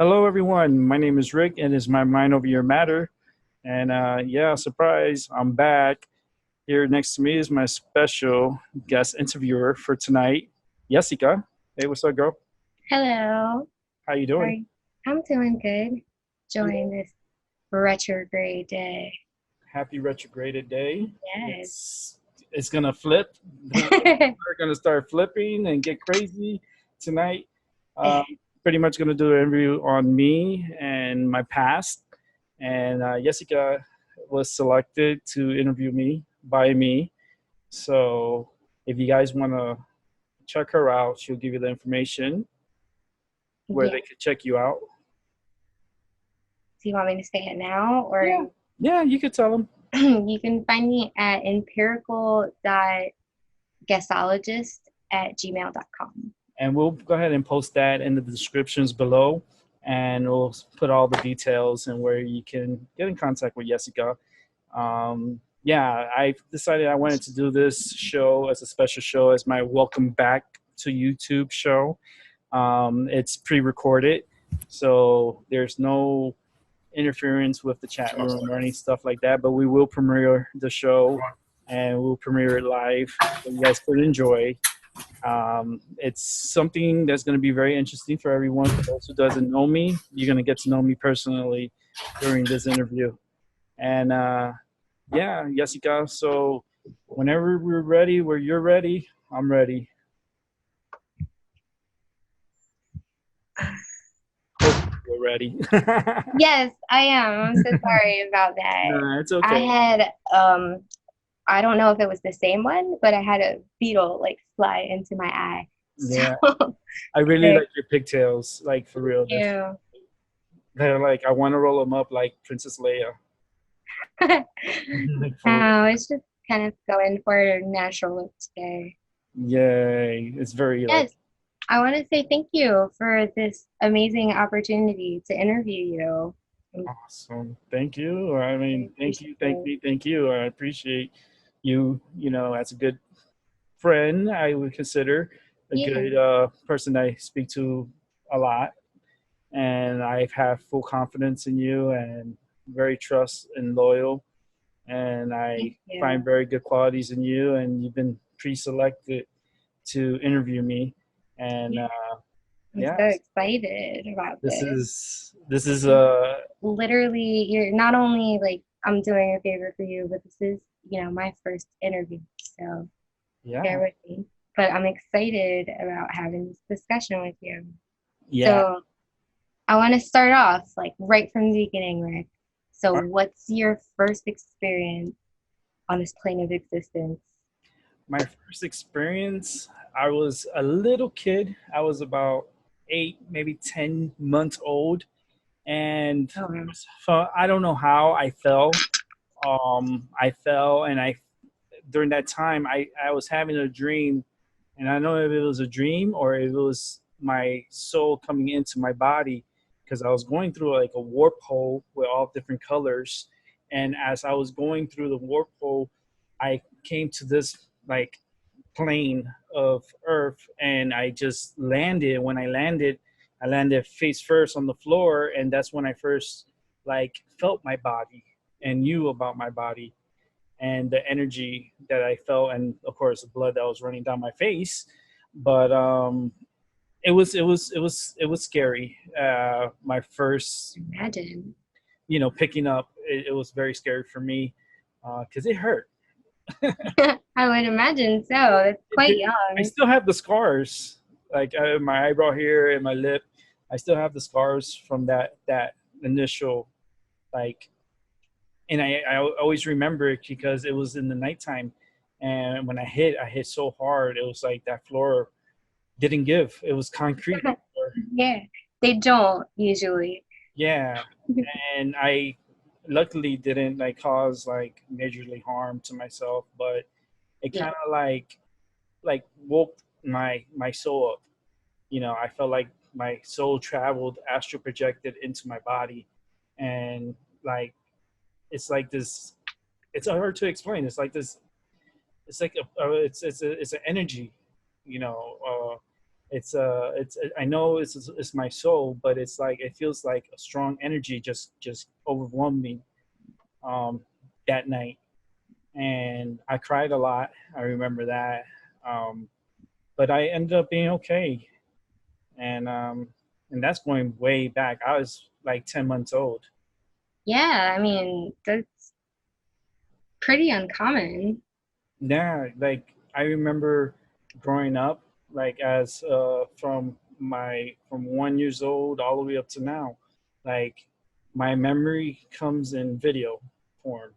Hello, everyone. My name is Rick, and it's my Mind Over Your Matter. And yeah, surprise, I'm back. Here next to me is my special guest interviewer for tonight, Jessica. Hey, what's up, girl? Hello. How you doing? Sorry. I'm doing good. Yeah. Enjoying this retrograde day. Happy retrograded day. Yes. It's gonna flip. We're gonna start flipping and get crazy tonight. Um, Pretty much gonna do an interview on me and my past. And Jessica was selected to interview me by me. So if you guys want to check her out, she'll give you the information where Yeah. they could check you out. Do you want me to say it now or Yeah, yeah, you could tell them. you can find me at empirical.guessologist@gmail.com. And we'll go ahead and post that in the descriptions below. And we'll put all the details and where you can get in contact with Jessica. Yeah, I decided I wanted to do this show as a special show, as my welcome back to YouTube show. It's pre-recorded, so there's no interference with the chat room or any stuff like that. But we will premiere the show, and we'll premiere it live, so you guys could enjoy. It's something that's going to be very interesting for everyone. For those who doesn't know me, you're going to get to know me personally during this interview. And yeah, Jessica. So whenever we're ready, where you're ready, I'm ready. Hope you're ready. Yes, I am. I'm so sorry about that. Nah, it's I okay. had I don't know if it was the same one, but I had a beetle like fly into my eye. So Yeah, I really thank like your pigtails. Like for real, you. they're like I want to roll them up like Princess Leia. Like for real. No, it's just kind of going for a natural look today. Yay! It's very like Yes, I want to say thank you for this amazing opportunity to interview you. I awesome. Thank you. I mean, really thank you, appreciate thank it. you, thank you. I appreciate you. As a good friend, I would consider a Yeah, good person I speak to a lot, and I have full confidence in you and very trust and loyal. And thank I find you. very good qualities in you, and you've been pre-selected to interview me. And Yeah, I'm yeah, so excited about this this. is this is This literally, you're not only like I'm doing a favor for you, but this is, my first interview. So bear yeah, with me. But I'm excited about having this discussion with you. yeah. So I want to start off like right from the beginning, Rick. So, what's your first experience on this plane of existence? My first experience, I was a little kid. I was about 8, maybe 10 months old, and Oh, so I don't know how I fell. I fell, and I during that time I was having a dream, and I don't know if it was a dream or if it was my soul coming into my body, because I was going through like a warp hole with all different colors, and as I was going through the warp hole, I came to this like plane of earth, and I just landed. When I landed face first on the floor, and that's when I first like felt my body and knew about my body and the energy that I felt, and of course the blood that was running down my face. But it was scary. My first, imagine. picking up, it was very scary for me because it hurt. I would imagine so. It's It quite did. I young. still have the scars, like my eyebrow here and my lip. I still have the scars from that initial like, and I always remember it because it was in the nighttime, and when I hit so hard. It was like that floor didn't give. It was concrete. Yeah, they don't usually. Yeah, and I luckily didn't like cause like majorly harm to myself, but it Yeah, kind of like woke my soul up. I felt like my soul traveled, astral projected into my body, and like it's like this. It's hard to explain. It's like this. It's like it's an energy, you know. it's I know it's my soul, but it's like it feels like a strong energy just overwhelmed me um, that night, and I cried a lot. I remember that, um, but I ended up being okay, and and that's going way back. I was like 10 months old. Yeah, I mean, that's pretty uncommon. Yeah, like I remember growing up, like as from 1 years old all the way up to now, like my memory comes in video form.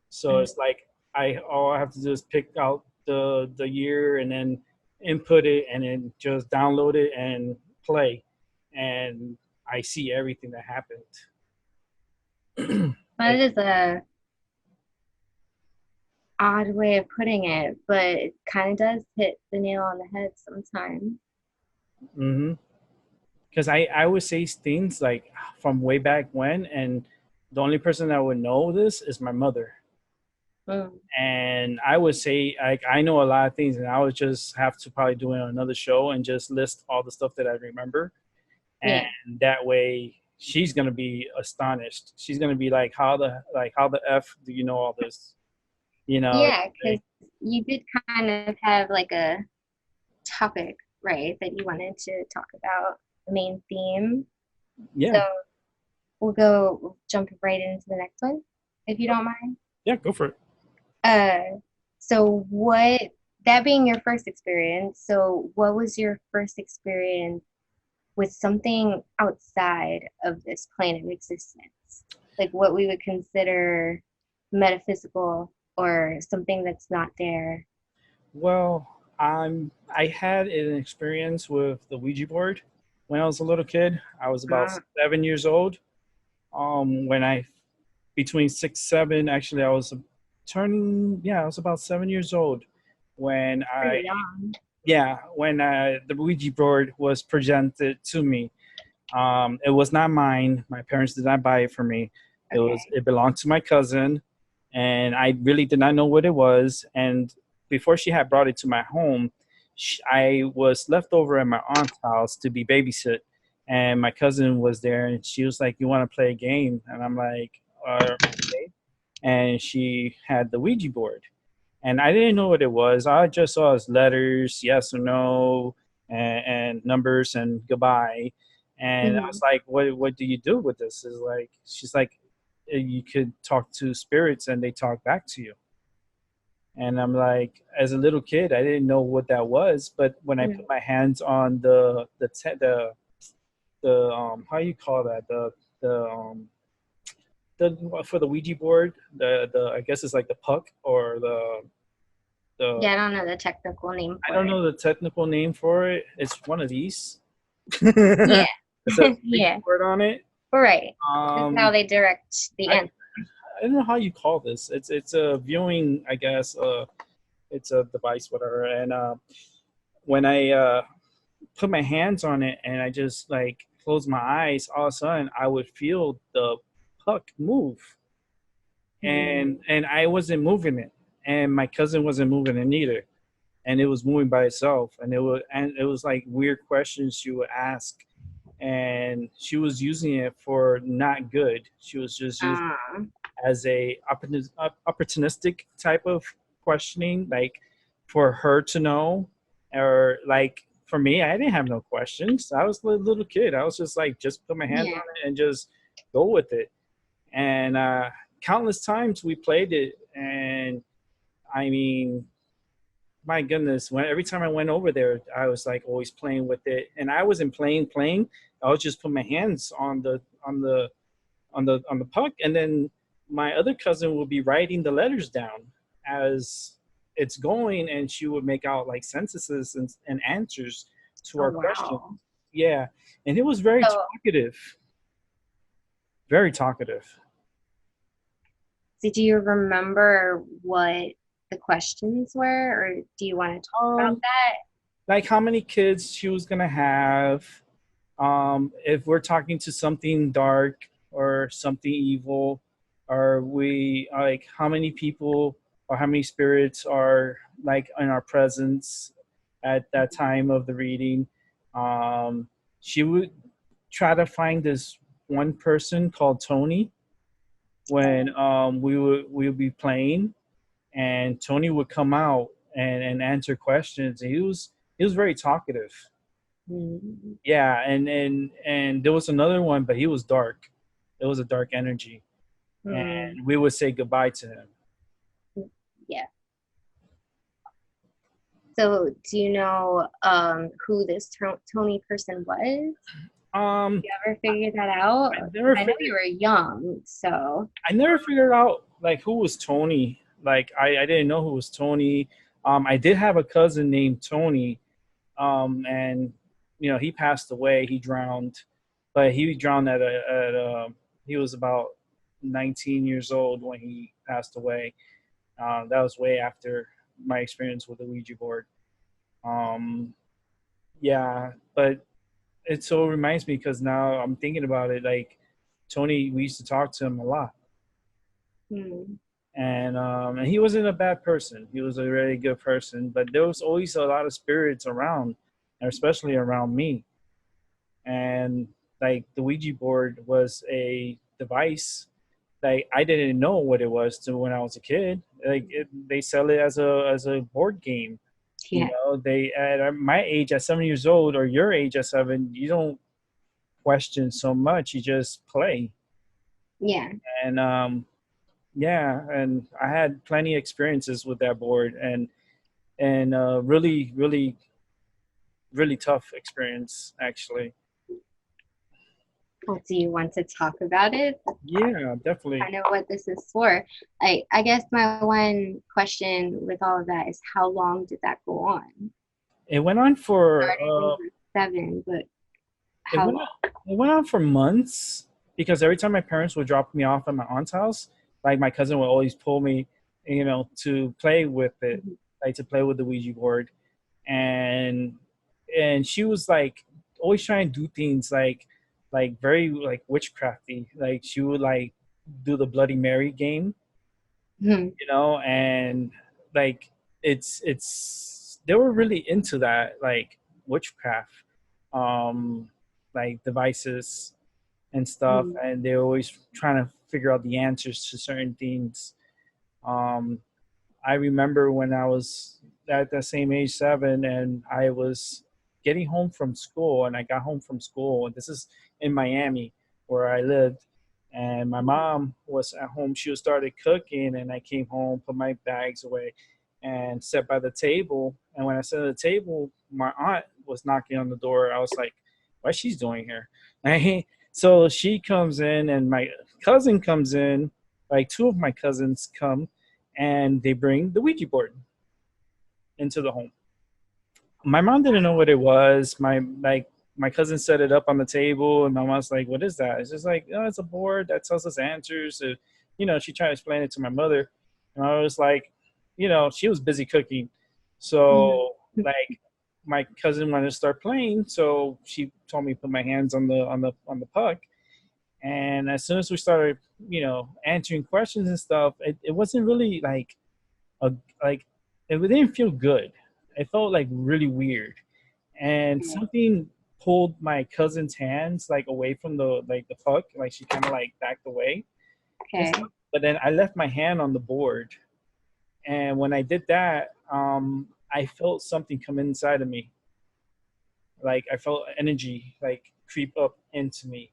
So Mm. it's like all I have to do is pick out the year and then input it and then just download it and play, and I see everything that happened. That Like, is a odd way of putting it, but it kind of does hit the nail on the head sometimes. mhm. Because I would say things like from way back when, and the only person that would know this is my mother. Mm. And I would say like I know a lot of things, and I would just have to probably do it on another show and just list all the stuff that I remember, and Yeah. that way she's gonna be astonished. She's gonna be like, how the f do you know all this? You know? Yeah, because Like, you did kind of have like a topic, right, that you wanted to talk about, the main theme. yeah, So we'll jump right into the next one, if you don't mind. yeah, go for it. So what, that being your first experience, so what was your first experience with something outside of this plane of existence? Like what we would consider metaphysical or something that's not there. Well, I had an experience with the Ouija board when I was a little kid. I was about Uh, 7 years old. When I between 6, 7, actually, I was turning. Yeah, I was about 7 years old when I Pretty young. yeah when the Ouija board was presented to me. It was not mine. My parents did not buy it for me. Okay. It belonged to my cousin, and I really did not know what it was. And before she had brought it to my home, I was left over at my aunt's house to be babysit, and my cousin was there, and she was like, "You want to play a game?" And I'm like, "Okay." And she had the Ouija board, and I didn't know what it was. I just saw as letters, yes or no, and numbers and goodbye. And I was Hmm. like, what do you do with this? Is like she's like, you could talk to spirits and they talk back to you. And I'm like, as a little kid, I didn't know what that was. But when I put Hmm. my hands on the how you call that the the for the Ouija board, the I guess it's like the puck or the Yeah, I don't know the technical name I for don't it. know the technical name for it. It's one of these. It Yeah. says Ouija Yeah. board on it. Right. This is how Um, they direct the I answer. I don't know how you call this. It's a viewing, I guess. It's a device, whatever. And when I put my hands on it and I just like close my eyes, all of a sudden I would feel the puck move, Hmm. and I wasn't moving it, and my cousin wasn't moving it neither, and it was moving by itself, and it was like weird questions she would ask, and she was using it for not good. She was just using Uh, as a opportunistic type of questioning, like for her to know, or like for me, I didn't have no questions. I was a little kid. I was just like, just put my hands on yeah. it and just go with it. And countless times we played it, and I mean, my goodness, when every time I went over there, I was like always playing with it, and I wasn't playing. I was just put my hands on the puck, and then my other cousin would be writing the letters down as it's going, and she would make out like sentences and answers to Oh, our questions. wow. Yeah, and it was very So, talkative, very talkative. do you remember what the questions were, or do you want to talk about Um, that? like how many kids she was gonna have, if we're talking to something dark or something evil, are we like how many people or how many spirits are like in our presence at that time of the reading, She would try to find this one person called Tony when we would be playing, and Tony would come out and answer questions. He was very talkative. Mm. Yeah, and there was another one, but he was dark. It was a dark energy, Mm. and we would say goodbye to him. Yeah. So, do you know who this Tony person was? Um, You ever figured that out? I 'Cause never I know figured you were young, so. I never figured out like who was Tony. Like I didn't know who was Tony. I did have a cousin named Tony, and he passed away. He drowned, but he drowned he was about 19 years old when he passed away. That was way after my experience with the Ouija board. Um, yeah, but it so reminds me because now I'm thinking about it. Like Tony, we used to talk to him a lot, Hmm. and he wasn't a bad person. He was a really good person, but there was always a lot of spirits around, and especially around me. And like the Ouija board was a device. Like I didn't know what it was to when I was a kid. They sell it as a board game. Yeah. They at my age at 7 years old or your age at 7, you don't question so much. You just play. Yeah. And yeah, and I had plenty of experiences with that board, and really, really, really tough experience actually. Well, do you want to talk about it? Yeah, definitely. I know what this is for. I guess my one question with all of that is how long did that go on? It went on for Started when you were 7, but it how went long? it went on for months because every time my parents would drop me off at my aunt's house, like my cousin would always pull me, to play with it, Mhm. like to play with the Ouija board, and she was like always trying to do things like very like witchcrafty. Like she would like do the Bloody Mary game, Mhm. and like it's they were really into that like witchcraft, um like devices and stuff, Mhm. and they're always trying to figure out the answers to certain things. um I remember when I was at the same age 7, and I was getting home from school, and I got home from school, and this is in Miami where I lived, and my mom was at home. She started cooking, and I came home, put my bags away, and sat by the table. And when I sat at the table, my aunt was knocking on the door. I was like, "What she's doing here?" Right? So she comes in, and my cousin comes in. Like two of my cousins come, and they bring the Ouija board into the home. My mom didn't know what it was. My cousin set it up on the table, and my mom's like, "What is that?" It's just like, "Oh, it's a board that tells us answers." She tried to explain it to my mother, and I was like, she was busy cooking, Mhm. so like my cousin wanted to start playing, so she told me to put my hands on the puck. And as soon as we started, answering questions and stuff, it wasn't really a, like it didn't feel good. It felt like really weird, and Okay. something pulled my cousin's hands like away from the puck. Like she kind of like backed away and Okay. stuff. But then I left my hand on the board, and when I did that, I felt something come inside of me. Like I felt energy like creep up into me,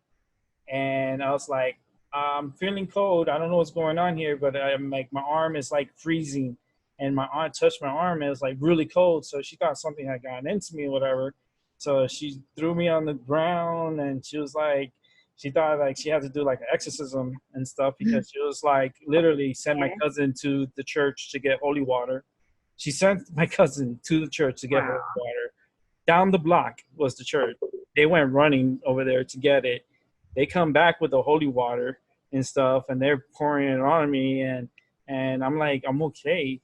and I was like, I'm feeling cold. I don't know what's going on here, but I'm like, my arm is like freezing, and my aunt touched my arm. And it was like really cold, so she thought something had gotten into me or whatever. So she threw me on the ground, and she was like, she thought like she had to do like an exorcism and stuff because she was like literally sent my Yeah. cousin to the church to get holy water. She sent my cousin to the church to get Wow. holy water. Down the block was the church. They went running over there to get it. They come back with the holy water and stuff, and they're pouring it on me, and I'm like, I'm okay,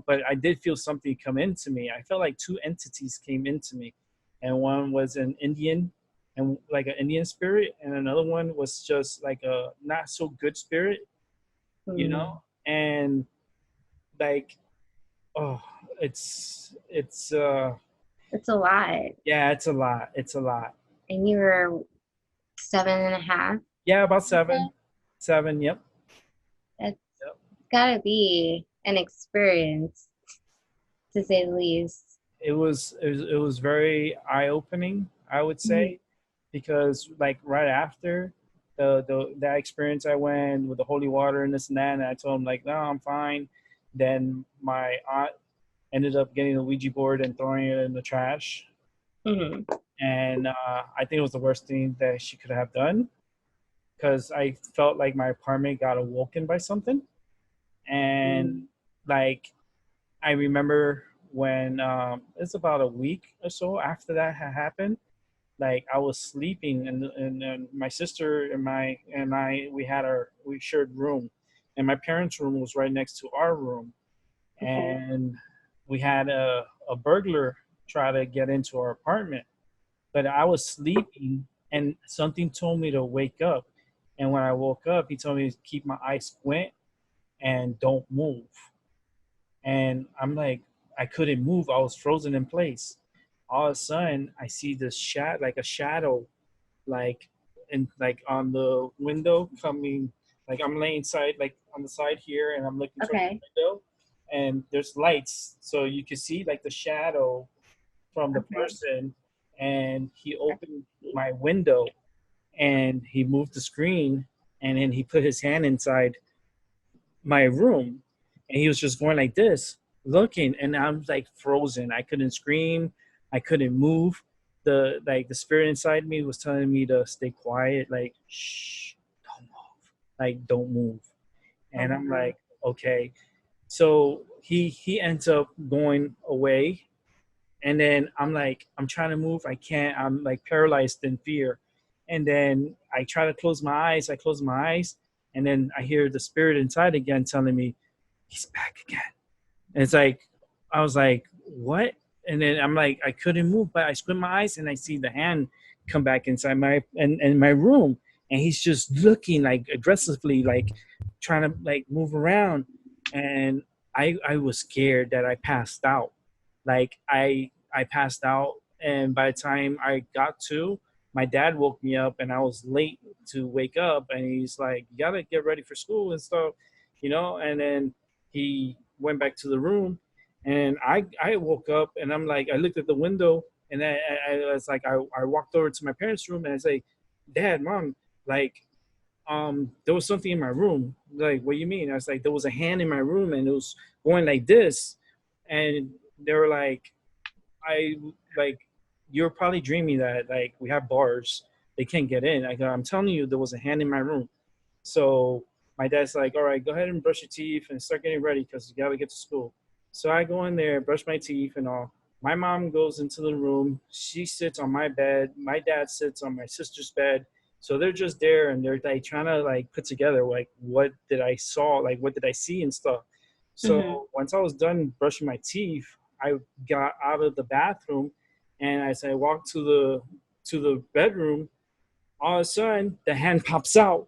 but I did feel something come into me. I felt like two entities came into me, and one was an Indian and like an Indian spirit, and another one was just like a not so good spirit, Mm. and like, oh, it's It's a lot. Yeah, it's a lot. It's a lot. And you were 7.5, Yeah, about you said? 7. 7, yep. That's Yep. gotta be an experience, to say the least. It was very eye-opening, I would Mhm. say, because like right after that experience, I went with the holy water and this and that, and I told him like, no, I'm fine. Then my aunt ended up getting a Ouija board and throwing it in the trash, Mhm. and I think it was the worst thing that she could have done because I felt like my apartment got awoken by something, and Mhm. like I remember when it's about a week or so after that had happened. Like I was sleeping, and my sister and I we shared room, and my parents' room was right next to our room, Okay. and we had a burglar try to get into our apartment, but I was sleeping, and something told me to wake up, and when I woke up, he told me to keep my eyes squint and don't move. And I'm like, I couldn't move. I was frozen in place. All of a sudden, I see this like a shadow, like like on the window coming. Like I'm laying side, like on the side here, and I'm looking towards the Okay. window, and there's lights, so you can see like the shadow from the Okay. person. And he That's opened creepy. my window, and he moved the screen, and then he put his hand inside my room, and he was just going like this, looking, and I'm like frozen. I couldn't scream, I couldn't move. The spirit inside me was telling me to stay quiet, like shh, don't move, like don't move. Oh And my I'm God. like, okay. So he ends up going away, and then I'm trying to move, I can't. I'm like paralyzed in fear. And then I try to close my eyes. I close my eyes, and then I hear the spirit inside again telling me, he's back again. And it's like, I was like, what? And then I'm like, I couldn't move, but I squint my eyes and I see the hand come back inside in my room, and he's just looking like aggressively, like trying to like move around. And I was scared that I passed out. Like I passed out, and by the time I got to, my dad woke me up, and I was late to wake up, and he's like, you gotta get ready for school and stuff, and then he went back to the room, and I woke up, and I'm like, I looked at the window, and I was like, I walked over to my parents' room, and I say, Dad, Mom, like there was something in my room. Like, what do you mean? I was like, there was a hand in my room, and it was going like this. And they were like, I like, you're probably dreaming that like we have bars, they can't get in. I go, I'm telling you, there was a hand in my room. So my dad's like, all right, go ahead and brush your teeth and start getting ready because you got to get to school. So I go in there, brush my teeth and all. My mom goes into the room. She sits on my bed. My dad sits on my sister's bed. So they're just there, and they're like trying to like put together like what did I saw, like what did I see and stuff. Mhm. So once I was done brushing my teeth, I got out of the bathroom, and as I walked to the bedroom, all of a sudden the hand pops out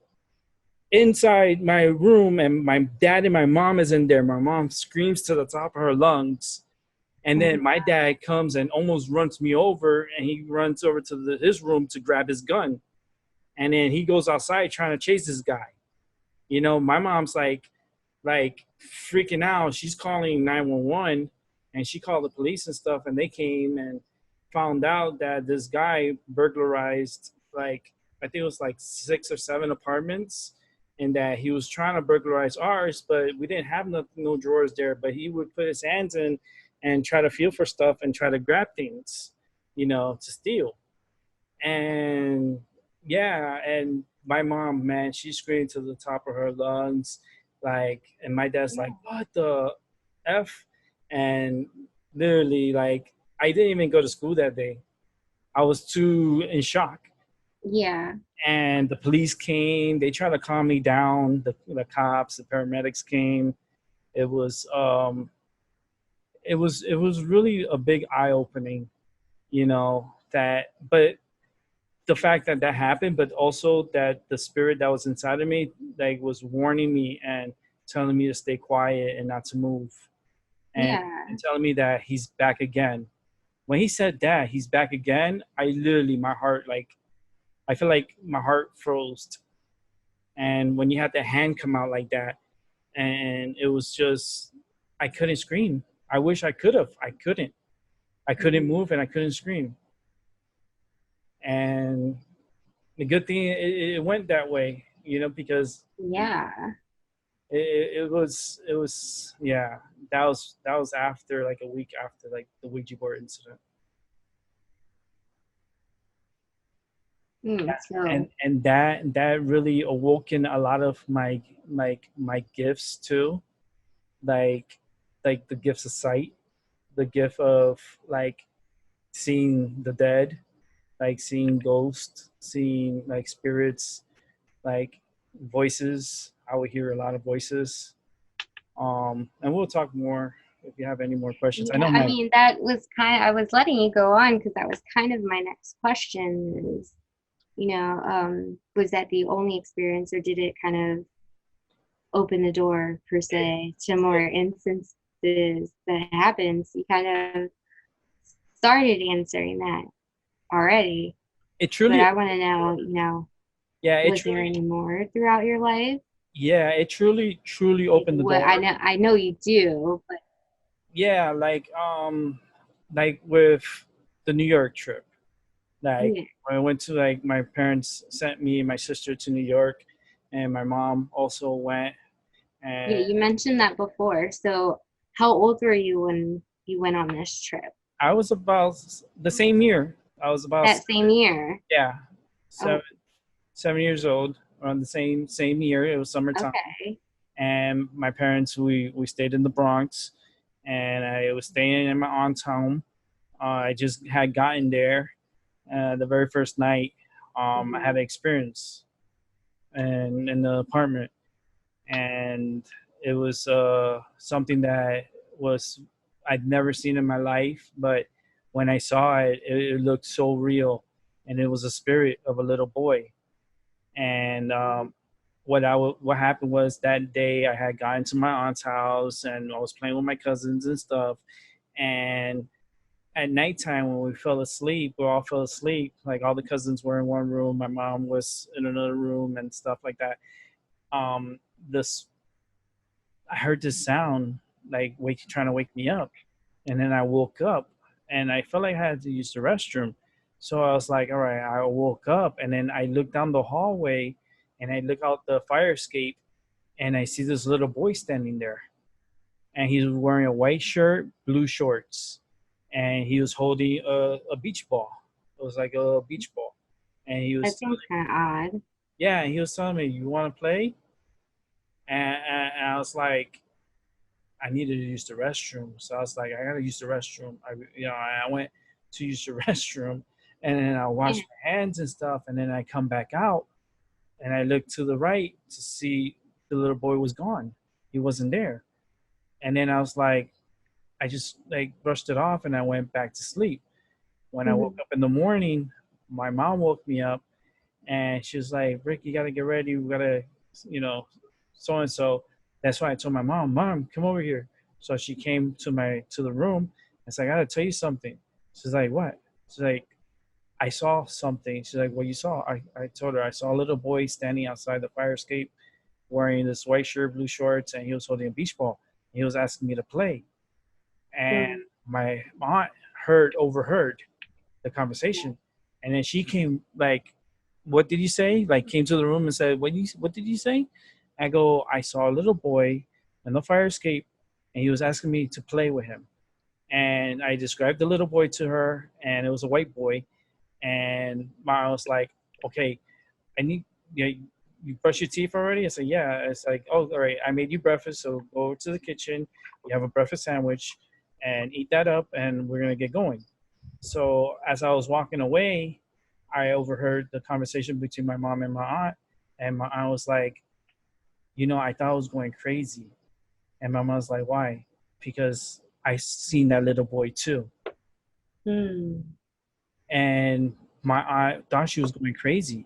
inside my room, and my dad and my mom is in there. My mom screams to the top of her lungs, and Oh then my my dad comes and almost runs me over, and he runs over to his room to grab his gun, and then he goes outside trying to chase this guy. My mom's like freaking out. She's calling 911, and she called the police and stuff, and they came and found out that this guy burglarized, like, I think it was like 6 or 7 apartments, and that he was trying to burglarize ours, but we didn't have no drawers there. But he would put his hands in and try to feel for stuff and try to grab things, to steal. And yeah, and my mom, man, she screamed to the top of her lungs, like, and my dad's like, God. what the f? And literally, like, I didn't even go to school that day. I was too in shock. Yeah. And the police came. They tried to calm me down. The cops, the paramedics came. It was it was really a big eye opening, that. But the fact that that happened, but also that the spirit that was inside of me, like, was warning me and telling me to stay quiet and not to move, and Yeah. telling me that he's back again. when he said that he's back again, I literally, my heart, like, I feel like my heart froze. And when you had the hand come out like that, and it was just, I couldn't scream. I wish I could have. I couldn't. I couldn't Mhm. move and I couldn't scream. And the good thing it went that way, because Yeah. it was yeah, that was after like a week after like the Ouija board incident. and So and that really awoken a lot of my gifts too, like the gifts of sight, the gift of like seeing the dead, like seeing ghosts, seeing like spirits, like voices. I would hear a lot of voices. And we'll talk more if you have any more questions. I yeah, know I my mean that was I was letting you go on because that was kind of my next question is, was that the only experience or did it kind of open the door per se to more instances that happens? You kind of started answering that already, it but truly I want to know, yeah it was there truly any more throughout your life? yeah it truly Like opened the what door. I know you do, but Yeah, like with the New York trip. Like yeah, when I went to, like, my parents sent me and my sister to New York, and my mom also went. yeah, And you mentioned that before. So how old were you when you went on this trip? I was about the same year. I was about That same year? yeah, seven Oh, 7 years old, around the same year. It was summertime, okay. and my parents, we stayed in the Bronx, and I was staying in my aunt's home. I just had gotten there the very first night. I had Hmm. an experience in the apartment, and it was something that was I'd never seen in my life. But when I saw it, it looked so real, and it was a spirit of a little boy. And what happened was that day I had gotten to my aunt's house and I was playing with my cousins and stuff. And at nighttime when we fell asleep, we all fell asleep. Like all the cousins were in one room, my mom was in another room, and stuff like that. Um, this I heard this sound like trying to wake me up, and then I woke up, and I felt like I had to use the restroom. So I was like, all right, I woke up, and then I look down the hallway, and I look out the fire escape, and I see this little boy standing there, and he was wearing a white shirt, blue shorts, and he was holding a beach ball. It was like a beach ball, and he was That telling, seems kind of odd. yeah, and he was telling me, "You want to play?" And I was like, I needed to use the restroom, so I was like, I gotta use the restroom. I went to use the restroom, and then I Yeah. washed my hands and stuff, and then I come back out, and I looked to the right to see the little boy was gone. He wasn't there, and then I was like, I just like brushed it off, and I went back to sleep. When I woke Hmm. up in the morning, my mom woke me up, and she was like, Rick, you gotta get ready. We gotta, you know, so and so. That's why I told my mom, come over here. So she came to the room. And said, I gotta tell you something. She's like, what? She's like, I saw something. She's like, what you saw? I told her I saw a little boy standing outside the fire escape wearing this white shirt, blue shorts, and he was holding a beach ball. He was asking me to play. And Hmm. my aunt overheard the conversation, and then she came like, "What did you say?" Like came to the room and said, What did you say?" I go, "I saw a little boy in the fire escape, and he was asking me to play with him." And I described the little boy to her, and it was a white boy. And Ma was like, "Okay, I need you brush your teeth already?" I said, "Yeah." It's like, "Oh, all right. I made you breakfast, so go over to the kitchen. You have a breakfast sandwich, and eat that up, and we're gonna get going." So as I was walking away, I overheard the conversation between my mom and my aunt, and my aunt was like, I thought I was going crazy," and my mom was like, "Why?" "Because I seen that little boy too," Hmm. and my aunt thought she was going crazy.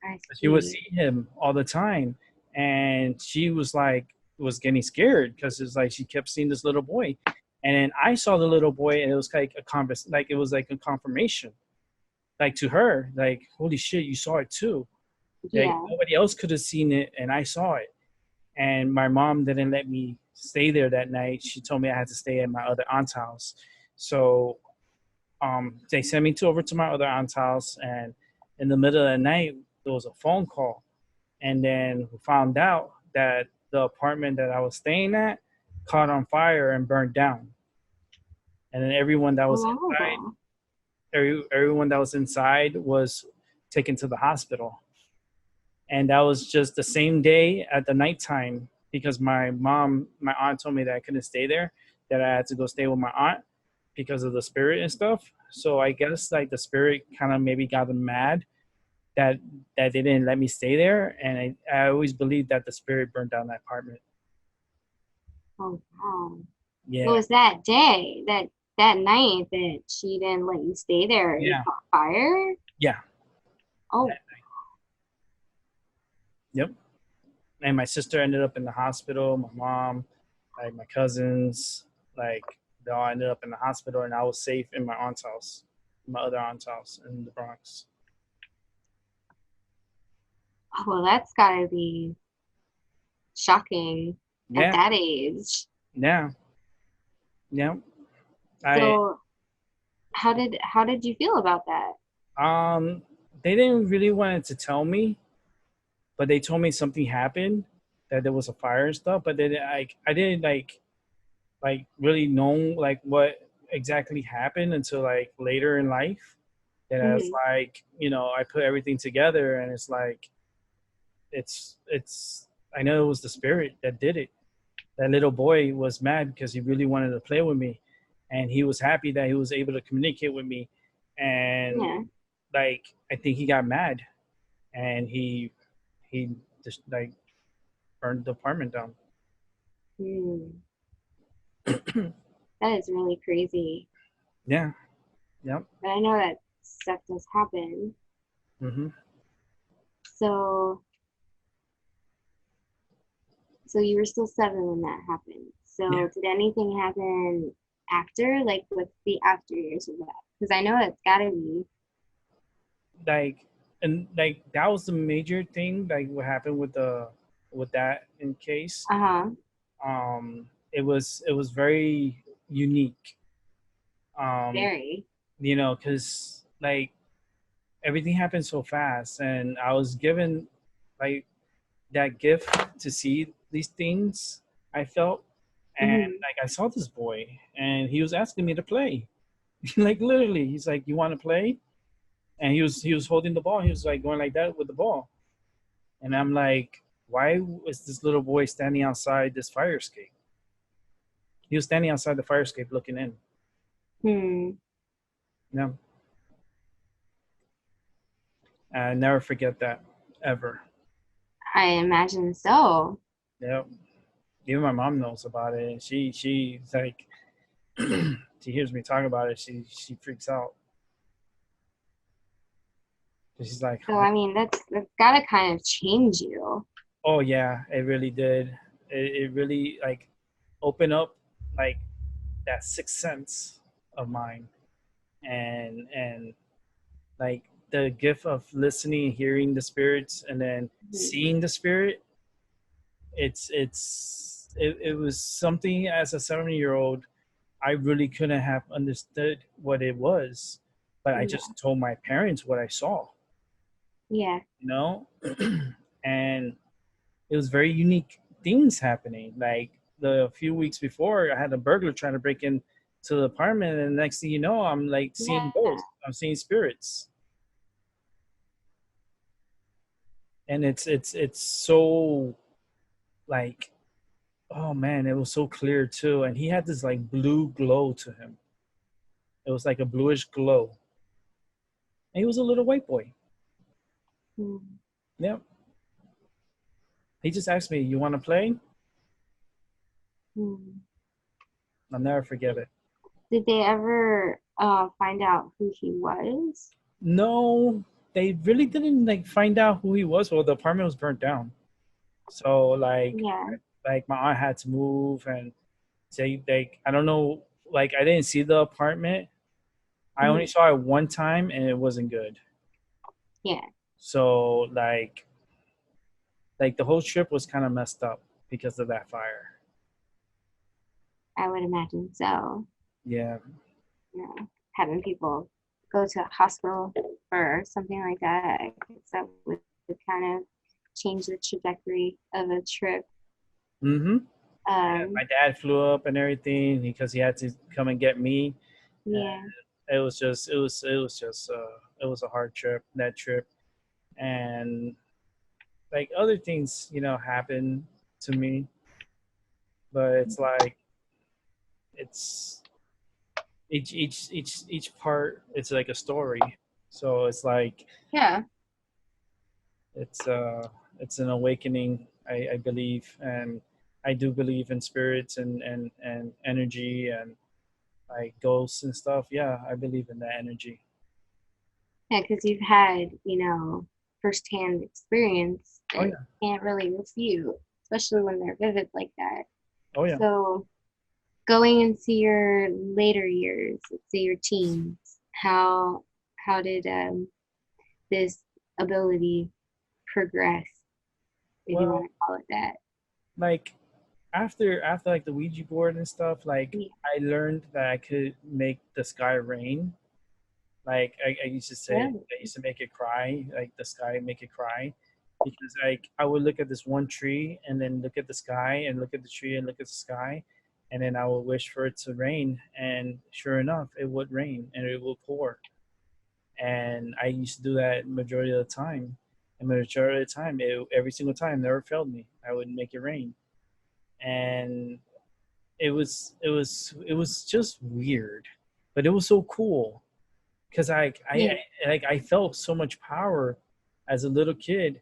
I She would see see. him all the time, and she was like, was getting scared because it's like she kept seeing this little boy. And then I saw the little boy, and it was like it was like a confirmation, like to her, like, holy shit, you saw it too. Like Yeah. nobody else could have seen it, and I saw it. And my mom didn't let me stay there that night. She told me I had to stay at my other aunt's house. So they sent me over to my other aunt's house, and in the middle of the night, there was a phone call, and then we found out that the apartment that I was staying at caught on fire and burned down, and then How long ago? everyone that was inside was taken to the hospital. And that was just the same day at the nighttime, because my aunt told me that I couldn't stay there, that I had to go stay with my aunt because of the spirit and stuff. So I guess like the spirit kind of maybe got them mad that they didn't let me stay there, and I always believed that the spirit burned down that apartment. Oh wow. It Yeah, was that day, that night that she didn't let you stay there. It yeah, caught fire. yeah. Oh, Yep. And my sister ended up in the hospital. My mom, like my cousins, like they all ended up in the hospital, and I was safe in my aunt's house, my other aunt's house in the Bronx. well, that's gotta be shocking at Yeah, that age. yeah, yeah. I So how did you feel about that? um, they didn't really want to tell me, but they told me something happened, that there was a fire and stuff. But then I didn't really know like what exactly happened until like later in life. And I was Hmm. like, I put everything together, and it's like it's I know it was the spirit that did it. That little boy was mad because he really wanted to play with me, and he was happy that he was able to communicate with me. And Yeah. like I think he got mad, and he just like burned the apartment down. Hmm. That is really crazy. Yeah. Yep. But I know that stuff does happen. Hmm. So so you were still 7 when that happened. Yeah. So did anything happen after, like with the after years of that? Because I know it's gotta be. Like and like that was the major thing. Like what happened with that in case. Uh-huh. It was very unique. Um, Very. because like everything happened so fast, and I was given like that gift to see these things. I felt, and Hmm. like I saw this boy, and he was asking me to play. Like literally, he's like, "You want to play?" And he was holding the ball. He was like going like that with the ball, and I'm like, "Why is this little boy standing outside this fire escape?" He was standing outside the fire escape looking in. Hmm. No, I never forget that ever. I imagine so. Yep. Even my mom knows about it, and she's like, she hears me talk about it, she freaks out. She's like, So I mean that's gotta kind of change you. oh yeah, it really did. It really like opened up like that sixth sense of mine, and like the gift of listening, hearing the spirits, and then Mhm. seeing the spirit. It was something as a 7-year old I really couldn't have understood what it was, but I Yeah. just told my parents what I saw, Yeah. you know? And it was very unique things happening. Like the few weeks before, I had a burglar trying to break in to the apartment, and the next thing you know, I'm like seeing Yeah. ghosts, I'm seeing spirits. And it's so like, oh man, it was so clear too. And he had this like blue glow to him. It was like a bluish glow. And he was a little white boy. Hmm. Yep. He just asked me, "You want to play?" Hmm. I'll never forget it. Did they ever find out who he was? No, they really didn't like find out who he was. Well, the apartment was burnt down, so Yeah. like my aunt had to move, and say like I don't know. like I didn't see the apartment. I only Mhm. saw it one time and it wasn't good. Yeah, So like the whole trip was kind of messed up because of that fire. I would imagine so. Yeah. You know, having people go to a hospital or something like that, I guess that would kind of change the trajectory of a trip. Mm-hmm. Um, My dad flew up and everything because he had to come and get me. yeah, And it was a hard trip, that trip. And like other things, happen to me, but it's like it's each part, it's like a story. So it's like yeah, it's uh it's an awakening, I believe. And I do believe in spirits and energy and like ghosts and stuff. Yeah, I believe in that energy. yeah, because you've had, firsthand experience Oh that yeah. can't really refute, especially when they're vivid like that. Oh yeah. So, going into your later years, let's say your teens, how did this ability progress, if you want Well, to call it that? like after like the Ouija board and stuff, like Yeah. I learned that I could make the sky rain. Like I used to say, Really? I used to make it cry, like the sky make it cry, because like I would look at this one tree and then look at the sky and look at the tree and look at the sky, and then I would wish for it to rain, and sure enough, it would rain and it would pour. And I used to do that majority of the time, and majority of the time, every single time, never failed me. I would make it rain, and it was just weird, but it was so cool because Yeah. I felt so much power as a little kid,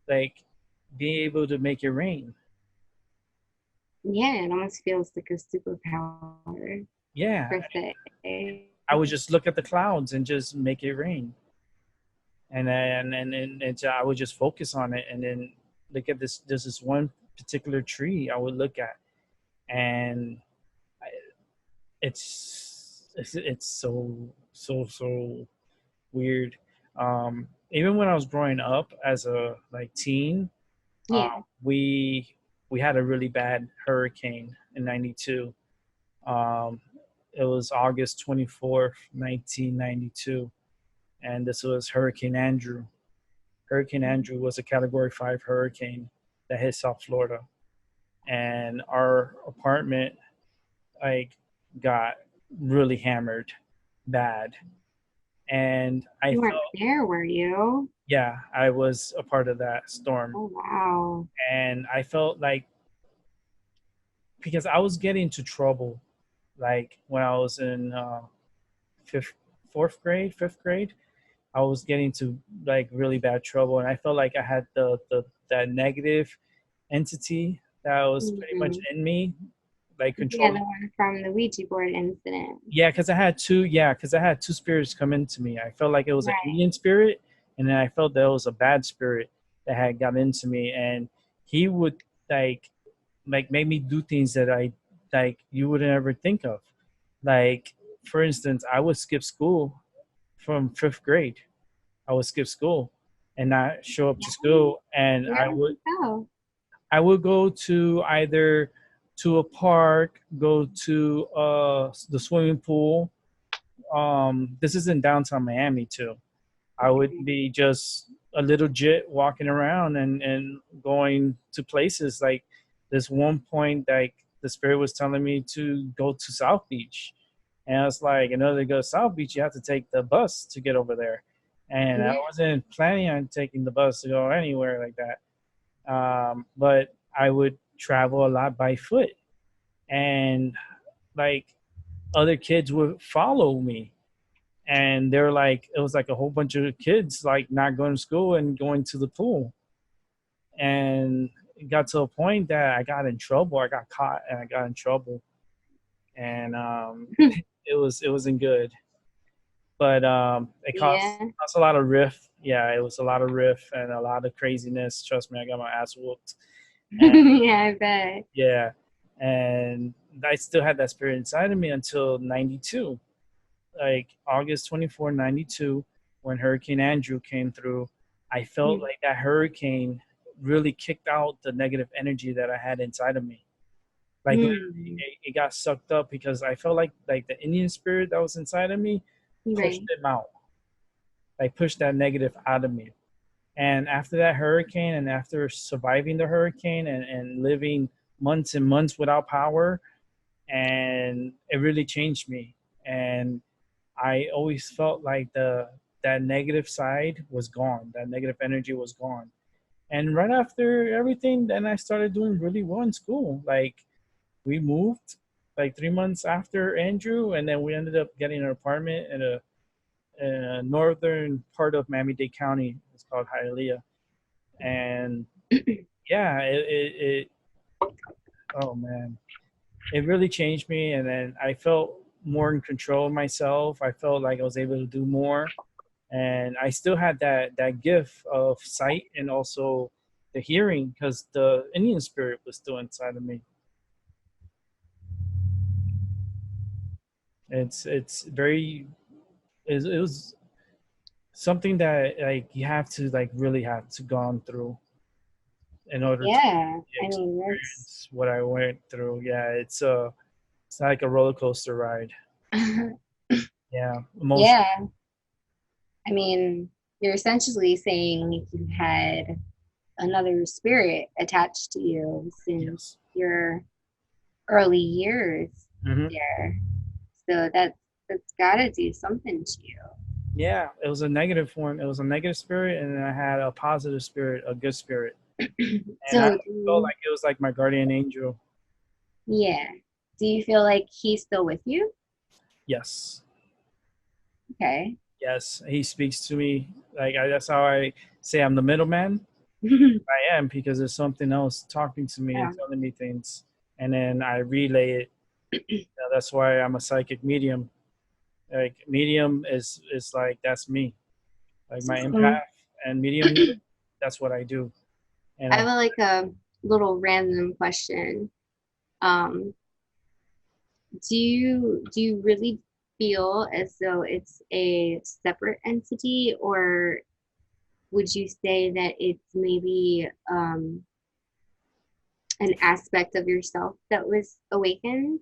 like being able to make it rain. Yeah, it almost feels like a superpower Yeah, per se. I would just look at the clouds and just make it rain, and it's, I would just focus on it, and then look at this. There's this one particular tree I would look at, and it's so weird. Even when I was growing up as a like teen, um, Yeah. we we had a really bad hurricane in '92. Um, it was August 24th, 1992, and this was Hurricane Andrew. Hurricane Andrew was a Category 5 hurricane that hit South Florida, and our apartment like got really hammered bad. And I You weren't felt, there, were you? yeah, I was a part of that storm, Oh, wow. and I felt like because I was getting into trouble, like when I was in fifth, fourth grade, fifth grade, I was getting to like really bad trouble, and I felt like I had the that negative entity that was pretty much Hmm. in me, like Yeah, controlling. the one from the Ouija board incident. Yeah, because I had two. Yeah, because I had two spirits come into me. I felt like it was an Right. Indian spirit, and then I felt that it was a bad spirit that had got into me, and he would like make me do things that I like you wouldn't ever think of. Like for instance, I would skip school from fifth grade. I would skip school and not show up to Yeah. school, and Yeah, I think so. I would go to either to a park, go to the swimming pool. This is in downtown Miami too. I would Okay. be just a little jit walking around and going to places like this one point like the spirit was telling me to go to South Beach. And I was like, in order to go to South Beach, you have to take the bus to get over there. And I Yeah. wasn't planning on taking the bus to go anywhere like that. But I would travel a lot by foot. And like other kids would follow me, and they're like it was like a whole bunch of kids like not going to school and going to the pool, and it got to a point that I got in trouble. I got caught and I got in trouble, and it wasn't good. But it Yeah. cost a lot of riff. Yeah, it was a lot of riff and a lot of craziness. Trust me, I got my ass whooped. And Yeah, I bet. yeah, and I still had that spirit inside of me until 92, like August 24, 92, when Hurricane Andrew came through. I felt Mm. like that hurricane really kicked out the negative energy that I had inside of me. Like literally, Mm. it got sucked up because I felt like the Indian spirit that was inside of me pushed Right. it out, like pushed that negative out of me. And after that hurricane, and after surviving the hurricane and living months and months without power, and it really changed me. And I always felt like the that negative side was gone. That negative energy was gone. And right after everything, then I started doing really well in school. Like we moved like 3 months after Andrew, and then we ended up getting an apartment in a northern part of Miami-Dade County. It's called Hialeah. And yeah, it oh man, it really changed me. And then I felt more in control of myself. I felt like I was able to do more, and I still had that gift of sight and also the hearing because the Indian spirit was still inside of me. It's very it was something that like you have to like really have to gone through in order to Yeah. I mean, experience what I went through. Yeah, it's like a roller coaster ride. that's Yeah, emotion. yeah. I mean, you're essentially saying like you had another spirit attached to you since Yes. your early years Hmm. there. So that's gotta do something to you. Yeah, it was a negative one. It was a negative spirit, and then I had a positive spirit, a good spirit, and I So felt like it was like my guardian angel. yeah. Do you feel like he's still with you? Yes, Okay. yes, he speaks to me. That's how I say I'm the middleman. I am because there's something else talking to me and Yeah. telling me things, and then I relay it. That's why I'm a psychic medium. Like medium is like that's me. Like my Mm. empath and medium work. That's what I do, and I have I like a little random question. Um, do you really feel as though it's a separate entity, or would you say that it's maybe an aspect of yourself that was awakened?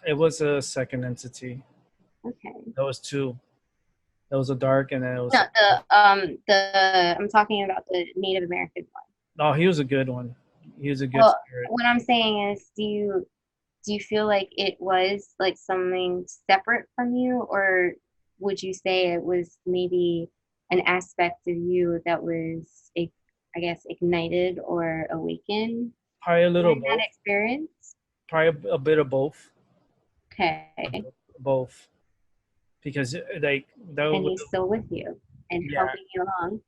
it was a second entity. Okay. There was two. There was a dark, and then it was No, a, the I'm talking about the Native American one. no. He was a good one. He was a good Well, spirit. what I'm saying is, do you feel like it was like something separate from you, or would you say it was maybe an aspect of you that was, I guess, ignited or awakened Probably a little during that both. experience? Probably a bit of both. Okay. Both, because like that And was he's still with you and yeah. helping you along.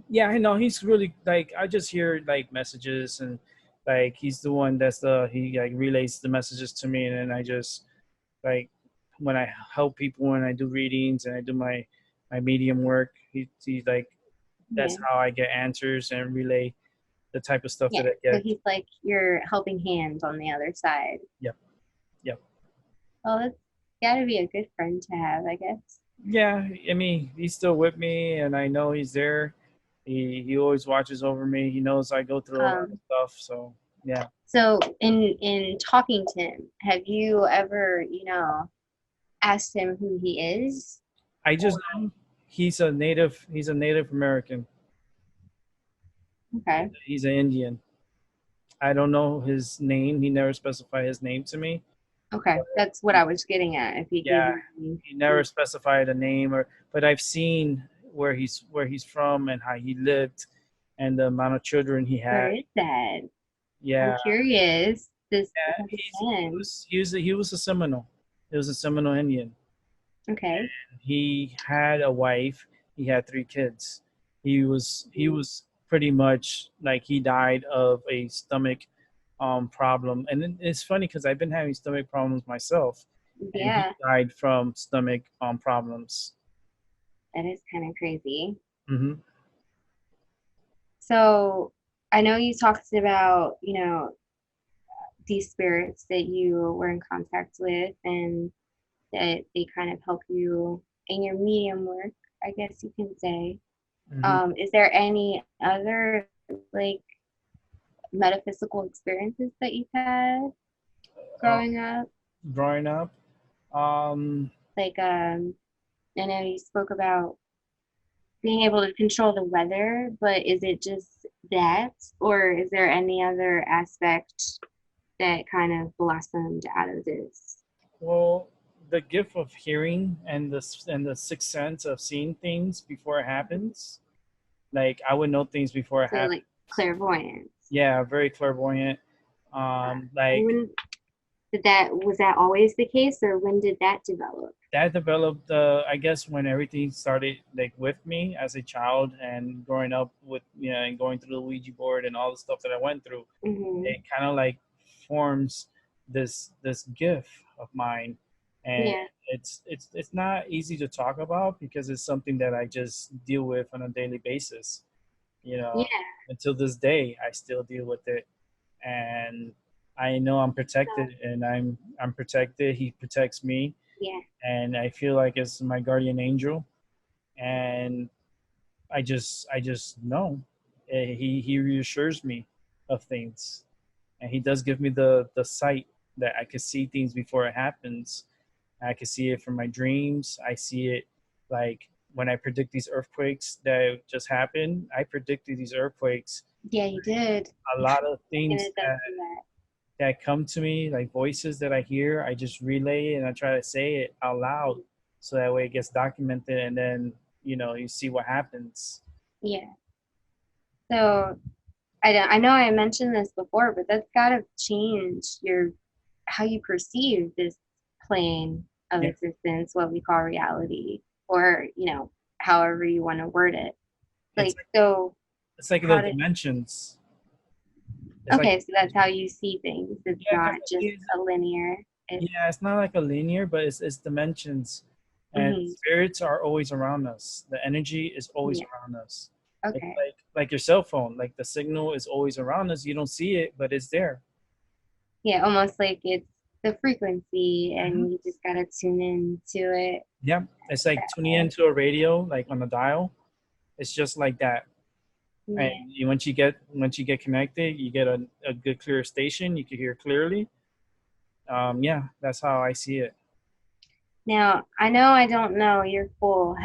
Yeah, I know he's really like I just hear like messages, and like he's the one that's the he like relays the messages to me, and then I just like when I help people, when I do readings and I do my medium work, he like that's Yeah. how I get answers and relay the type of stuff Yeah. that I So get. he's like your helping hand on the other side. Yep, yep. Well, that's gotta be a good friend to have, I guess. Yeah, I mean he's still with me, and I know he's there. He always watches over me. He knows I go through a lot of Um, stuff, so yeah. so in talking to him, have you ever, asked him who he is? I Or just know he's a Native American. okay, He's an Indian. I don't know his name. He never specified his name to me. okay, that's what I was getting at. If he gave Yeah, you, he never specified a name, or but I've seen where he's from and how he lived and the amount of children he where had. is that? I'm Yeah, curious. This yeah. again. He was a Seminole. He was a Seminole Indian. Okay. He had a wife. He had 3 kids. He was pretty much like he died of a stomach problem. And it's funny because I've been having stomach problems myself, and he Yeah, died from stomach problems. that is kind of crazy. Hmm. So I know you talked about, these spirits that you were in contact with and that they kind of help you in your medium work, I guess you can say. Hmm. Is there any other like metaphysical experiences that you've had Uh, growing up? growing up, um, Like, I know you spoke about being able to control the weather, but is it just that, or is there any other aspect that kind of blossomed out of this? well, the gift of hearing and the sixth sense of seeing things before it happens. Like I would know things before it So, happens. like clairvoyance. Yeah, very clairvoyant. And Like when did that was that always the case, or when did that develop? that developed, I guess, when everything started like with me as a child and growing up with, and going through the Ouija board and all the stuff that I went through. Hmm. It kind of like forms this gift of mine, and Yeah, it's not easy to talk about because it's something that I just deal with on a daily basis. You know, yeah. until this day, I still deal with it, and I know I'm So, protected, and I'm protected. He protects me, yeah, and I feel like it's my guardian angel, and I just know. He reassures me of things, and he does give me the sight that I can see things before it happens. I can see it from my dreams. I see it like when I predict these earthquakes that just happened. I predicted these earthquakes. yeah. You did, A lot of and things it does do that. that come to me, like voices that I hear, I just relay it and I try to say it out loud, so that way it gets documented, and then you see what happens. Yeah. So I know I mentioned this before, but that's gotta change your how you perceive this plane of Yeah, existence, what we call reality, or however you want to word it. it's Like, so it's like the how did dimensions. It's like okay, so that's how you see things. It's yeah, not kind of just is. a linear. It's Yeah, it's not like a linear, but it's dimensions, and mhm, spirits are always around us. The energy is always yeah, around us. It's okay. like your cell phone. Like the signal is always around us. You don't see it, but it's there. Yeah, almost like it's the frequency Hmm. and you just gotta tune in to it Yeah, it's like that tuning way. into a radio, like on a dial. It's just like that. And Yeah. once you get connected, you get a good clear station. You can hear clearly. Yeah, that's how I see it. Now, I know I don't know your full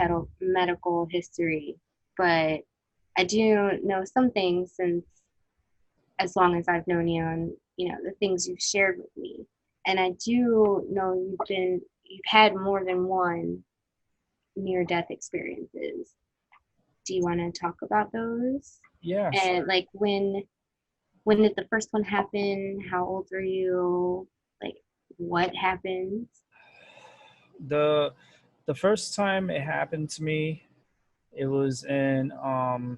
medical history, but I do know some things since as long as I've known you and the things you've shared with me. And I do know you've had more than one near death experiences. Do you want to talk about those? Yeah, And sure. like when did the first one happen? How old were you? Like what happened? The the first time it happened to me, it was in I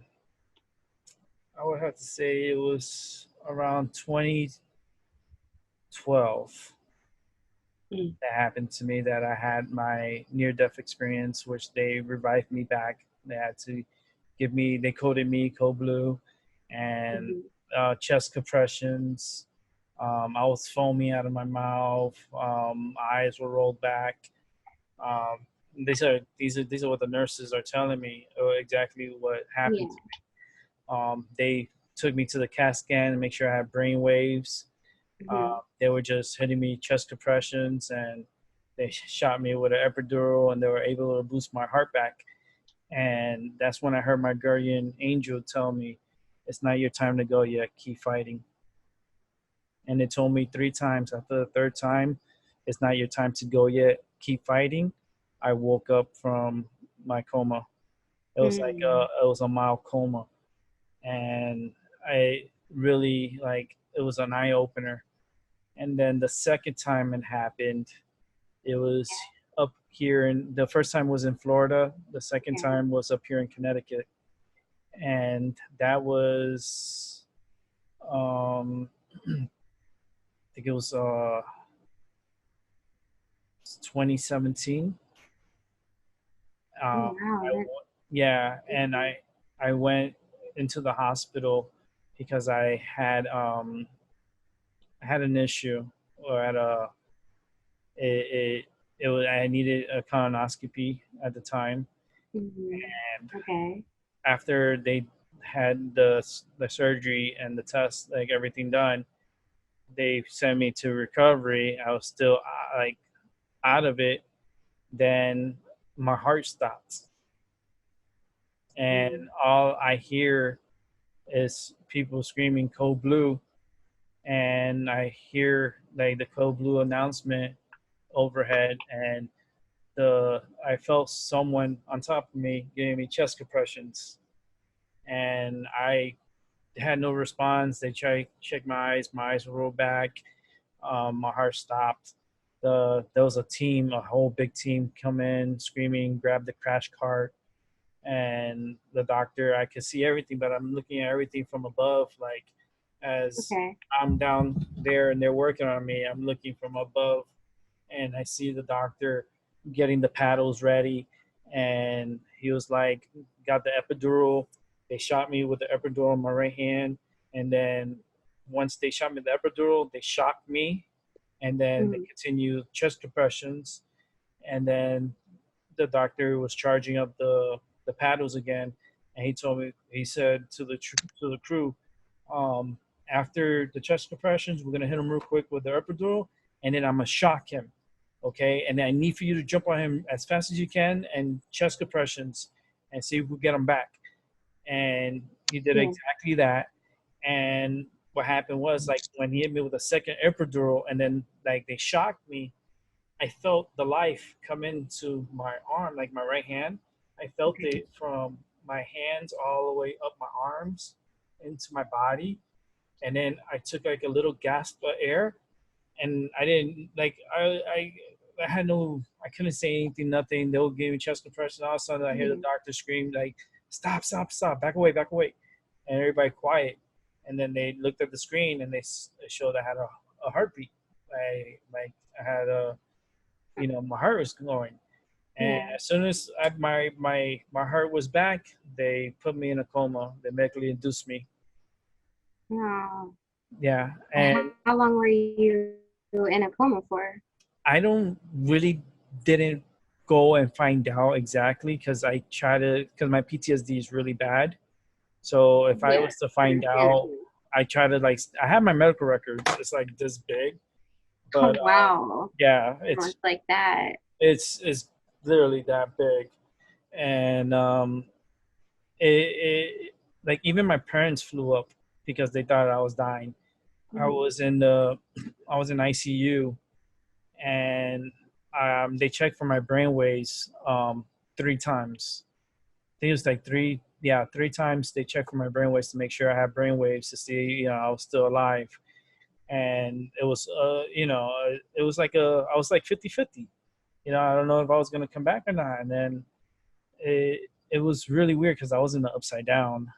would have to say it was around 2012 Mm, that happened to me, that I had my near death experience, which they revived me back. They had to they coded me code blue, and mhm. chest compressions. I was foaming out of my mouth. Eyes were rolled back. Um, these are what the nurses are telling me, exactly what happened Yeah. to me. They took me to the CAT scan to make sure I had brain waves. Mhm. They were just hitting me chest compressions, and they shot me with an epidural, and they were able to boost my heart back. And that's when I heard my guardian angel tell me, "It's not your time to go yet. Keep fighting." And it told me three times. After the third time, "It's not your time to go yet. Keep fighting." I woke up from my coma. Mm. It was a mild coma, and I really like it was an eye opener. And then the second time it happened, it was up here, and the first time was in Florida. The second Yeah. time was up here in Connecticut, and that was I think it was 2017. Oh wow. Yeah, and Mhm. I went into the hospital because I had an issue, or at a it it was, I needed a colonoscopy at the time, Mm-hmm. and Okay. after they had the surgery and the test, like everything done, they sent me to recovery. I was still like out of it. Then my heart stopped, and Mm. all I hear is people screaming "Code Blue," and I hear like the "Code Blue" announcement overhead, and the I felt someone on top of me giving me chest compressions, and I had no response. They tried to check my eyes were rolled back. My heart stopped. There was a team, a whole big team, come in screaming, grab the crash cart, and the doctor. I could see everything, but I'm looking at everything from above, like as Okay. I'm down there and they're working on me. I'm looking from above, and I see the doctor getting the paddles ready, and he was like, got the epidural. They shot me with the epidural in my right hand, and then once they shot me the epidural, they shocked me, and then they Mm. continued chest compressions, and then the doctor was charging up the paddles again, and he told me, he said to the crew, um, after the chest compressions, we're gonna hit him real quick with the epidural, and then I'm gonna shock him, okay? And then I need for you to jump on him as fast as you can and chest compressions, and see if we get him back. And he did Yeah. exactly that. And what happened was, like, when he hit me with a second epidural, and then like they shocked me, I felt the life come into my arm, like my right hand. I felt Okay. it from my hands all the way up my arms into my body. And then I took like a little gasp of air, and I didn't like I had no, I couldn't say anything, nothing. They would give me chest compression. All of a sudden I hear the Mm. doctor scream like, "Stop, stop, stop, back away," and everybody quiet. And then they looked at the screen, and they showed I had a heartbeat. I had a, my heart was going. And Yeah. as soon as my heart was back, they put me in a coma. They medically induced me. Oh. Yeah, and How long were you in a coma for? I don't really didn't go and find out exactly, because I try to, because my PTSD is really bad. So if I Yeah. was to find out, Understandable. I try to, like, I have my medical records. It's like this big, Oh, but wow. yeah, Much like that. it's literally that big. And it like, even my parents flew up because they thought I was dying. I Mhm. was in the I was in ICU, and they checked for my brain waves 3 times. I think it was like yeah, 3 times they checked for my brain waves to make sure I had brain waves to see, I was still alive. And it was, it was like I was like 50-50. I don't know if I was going to come back or not. And then it was really weird because I was in the upside down,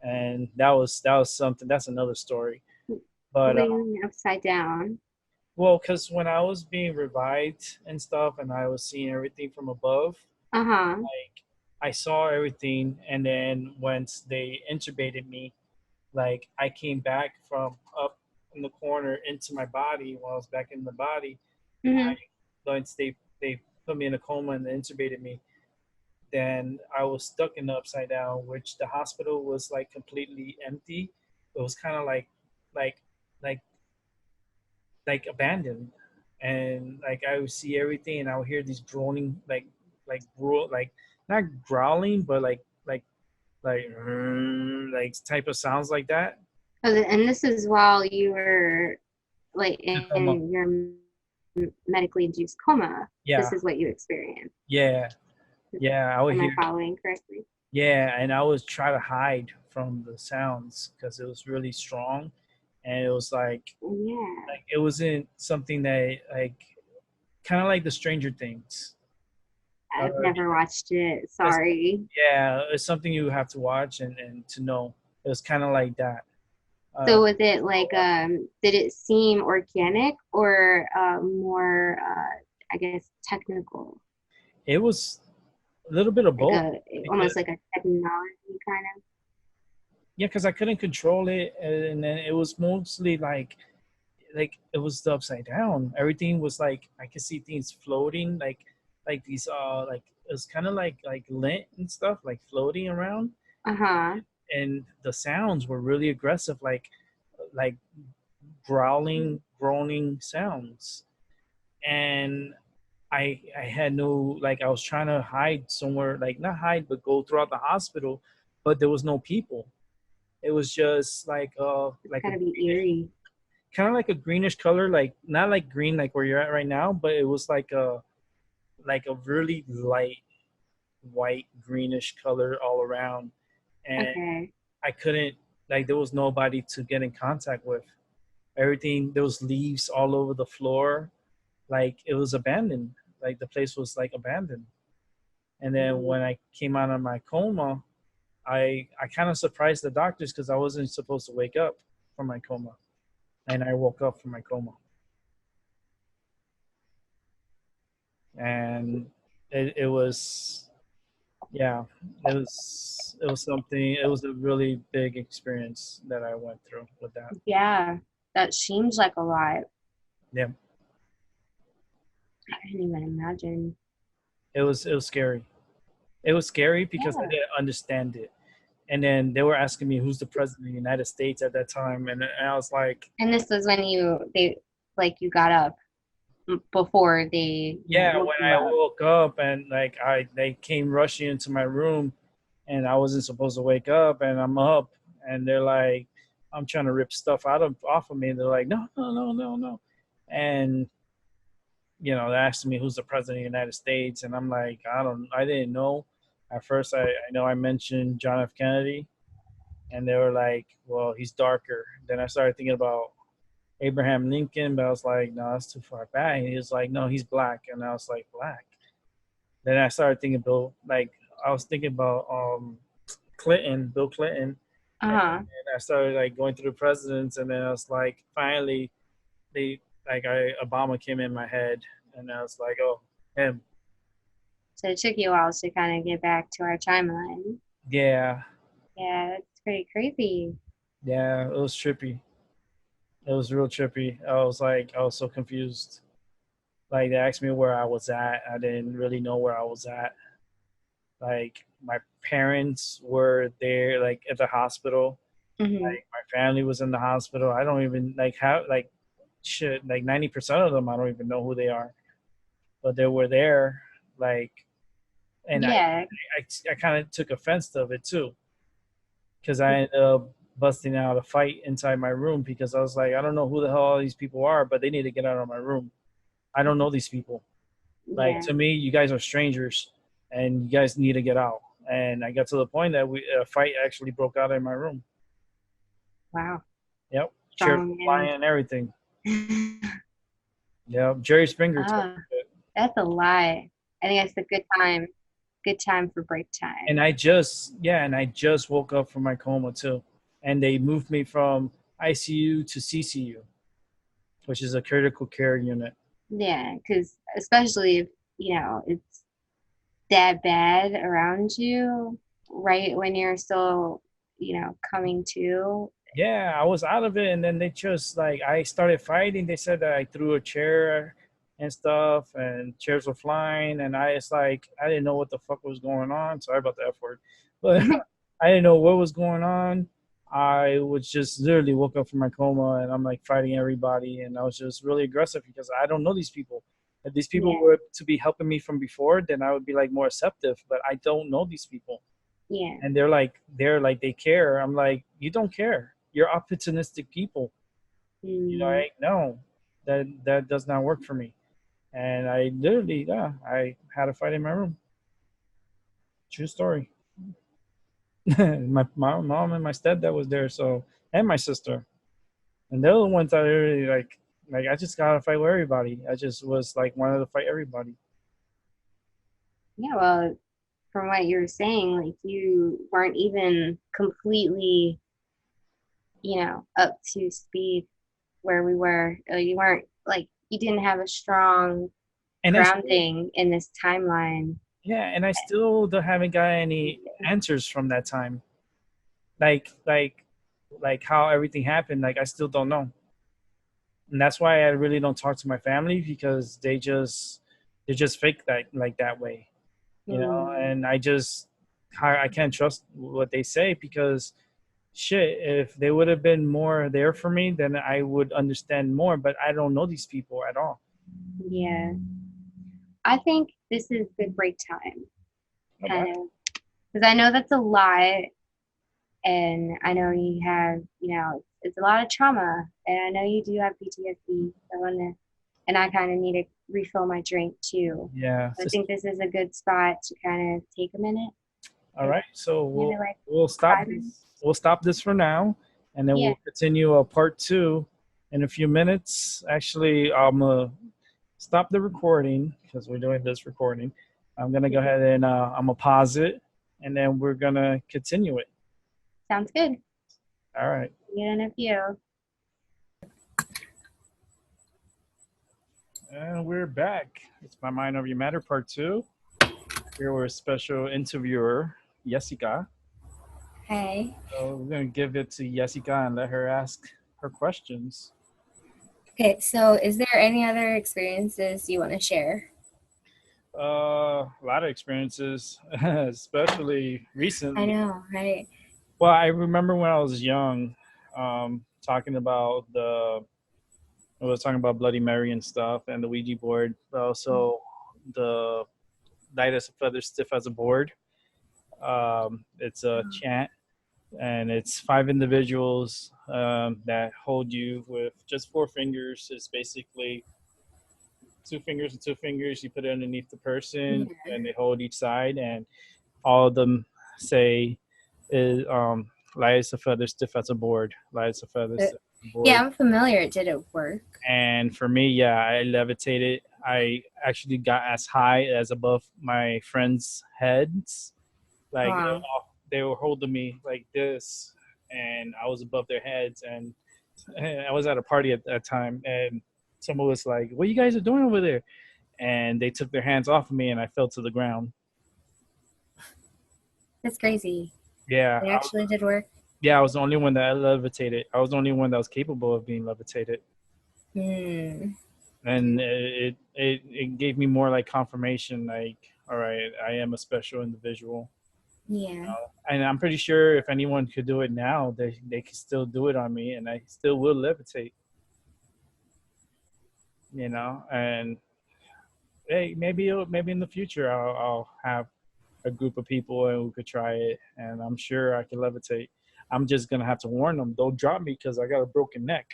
and that was something. That's another story. But Living upside down. well, because when I was being revived and stuff, and I was seeing everything from above, Uh-huh. like, I saw everything. And then once they intubated me, like, I came back from up in the corner into my body. While I was back in the body, I Hmm. once they put me in a coma and intubated me, then I was stuck in the upside down, which the hospital was like completely empty. It was kind of like like like abandoned, and like I would see everything, and I would hear these droning, like not growling, but like type of sounds like that. And this is while you were like In a coma. in your medically induced coma. This Yeah, is what you experienced. yeah, yeah. I would Am I hear. following correctly? Yeah, and I was try to hide from the sounds because it was really strong, and it was Yeah. like it wasn't something that, like, kind of like the Stranger Things. I've Uh, never watched it. it's, Sorry. yeah, it's something you have to watch and to know. It was kind of like that. Uh, So was it like did it seem organic or more I guess technical? it was a little bit of Like both, a because almost like a technology kind yeah, because I couldn't control it, and then it was mostly like, like it was the upside down. Everything was like I could see things floating, like these like it was kind of like lint and stuff, like floating around, Uh-huh. and the sounds were really aggressive, like growling, groaning sounds. And I had no, like I was trying to hide somewhere, like not hide, but go throughout the hospital, but there was no people. It was just like a Gotta be greenish, eerie. kind of like a greenish color, like not like green like where you're at right now, but it was like a really light white greenish color all around. And Okay. I couldn't, like there was nobody to get in contact with. Everything, there was leaves all over the floor, like it was abandoned, like the place was like abandoned. And then Mm. when I came out of my coma, I kind of surprised the doctors because I wasn't supposed to wake up from my coma, and I woke up from my coma. And it was, yeah, it was something, it was a really big experience that I went through with that. Yeah, that seems like a lot. Yeah, I can't even imagine. it was scary. It was scary because I Yeah. didn't understand it. And then they were asking me who's the president of the United States at that time, and I was like, And this was when they like you got up before they, yeah. woke When you I up. woke up and like they came rushing into my room, and I wasn't supposed to wake up, and I'm up, and they're like, I'm trying to rip stuff out of off of me. They're like, no, no, no, no, no, and they're asking me who's the president of the United States, and I'm like, I didn't know. At first, I know I mentioned John F. Kennedy, and they were like, well, he's darker. Then I started thinking about Abraham Lincoln, but I was like, no, that's too far back. And he was like, no, he's black, and I was like, black. Then I started thinking about, like, I was thinking about Clinton, Bill Clinton, and Uh-huh. I started like going through the presidents, and then I was like, finally, they Obama came in my head, and I was like, oh, him. So it took you a while to kind of get back to our timeline. Yeah, Yeah, that's pretty creepy. yeah, it was trippy. It was real trippy. I was so confused. Like they asked me where I was at. I didn't really know where I was at. Like my parents were there, like at the hospital. Hmm. Like my family was in the hospital. I don't even like have like shit. Like 90% of them, I don't even know who they are, but they were there. Like, and Yeah. I kind of took offense to it too, because I ended up busting out a fight inside my room because I was like, I don't know who the hell all these people are, but they need to get out of my room. I don't know these people. Like Yeah. to me, you guys are strangers, and you guys need to get out. And I got to the point that a fight actually broke out in my room. Wow. Yep, chairs were Strong man. flying and everything. Yep, Jerry Springer told Ah, me that. that's a lie. I think that's a good time. Good time for break And time. I just woke up from my coma too, and they moved me from ICU to CCU, which is a critical care unit. Yeah, because especially if, it's that bad around you, right when you're still, coming to. Yeah, I was out of it, and then they just like I started fighting. They said that I threw a chair and stuff, and chairs were flying, and it's like I didn't know what the fuck was going on. Sorry about the F word, but I didn't know what was going on. I was just literally woke up from my coma, and I'm like fighting everybody, and I was just really aggressive because I don't know these people. If these people Yeah, were to be helping me from before, then I would be like more receptive. But I don't know these people, yeah. and they're like they care. I'm like, you don't care. You're opportunistic people. Mm, I no, that does not work for me. And I literally, yeah, I had a fight in my room. True story. my mom and my stepdad was there, so, and my sister, and they're the ones that really like I just gotta fight with everybody. I just was like wanted to fight everybody. yeah, well, from what you were saying, like you weren't even completely, up to speed where we were. You weren't like you didn't have a strong And I still, grounding in this timeline. yeah, and I still don't haven't got any answers from that time. Like how everything happened. Like I still don't know. and that's why I really don't talk to my family, because they just fake that like that way, you know. Mm, And I can't trust what they say, because shit, if they would have been more there for me, then I would understand more. But I don't know these people at all. yeah. I think this is good break time, Okay. kind of, because I know that's a lot, and I know you have, it's a lot of trauma, and I know you do have PTSD. So I want to, and I kind of need to refill my drink too. Yeah. So I think this is a good spot to kind of take a minute, All and right. So maybe like we'll stop 5 minutes. this. We'll stop this for now, and then Yeah, we'll continue a part two in a few minutes. Actually, I'm gonna stop the recording because we're doing this recording. I'm gonna go ahead and I'm gonna pause it, and then we're gonna continue it. sounds good. All right. Get in a few. And we're back. It's My Mind Over Your Matter, part two. Here we're a special interviewer, Jessica. Hey. So we're going to give it to Jessica and let her ask her questions. Okay, so is there any other experiences you want to share? A lot of experiences, especially I recently. know, right? Well, I remember when I was young, talking about I was talking about Bloody Mary and stuff and the Ouija board, but also the light as a feather, stiff as a board. It's a chant, and it's five individuals that hold you with just four fingers. It's basically two fingers and two fingers. You put it underneath the person, Yeah. and they hold each side, and all of them say, "Is light as a feather, stiff as a board. Light as a feather, Uh, stiff as a yeah, board." I'm familiar. Did it work? And for me, yeah, I levitated. I actually got as high as above my friends' heads. Like Wow. they were holding me like this, and I was above their heads. And I was at a party at that time, and someone was like, "What you guys are doing over there?" And they took their hands off of me, and I fell to the ground. That's crazy. Yeah, It actually did work. yeah, I was the only one that levitated. I was the only one that was capable of being levitated, Hmm. and it gave me more like confirmation. Like, all right, I am a special individual. Yeah. And I'm pretty sure if anyone could do it now, they can still do it on me, and I still will levitate. And hey, maybe in the future I'll have a group of people and we could try it, and I'm sure I can levitate. I'm just gonna have to warn them, don't drop me because I got a broken neck.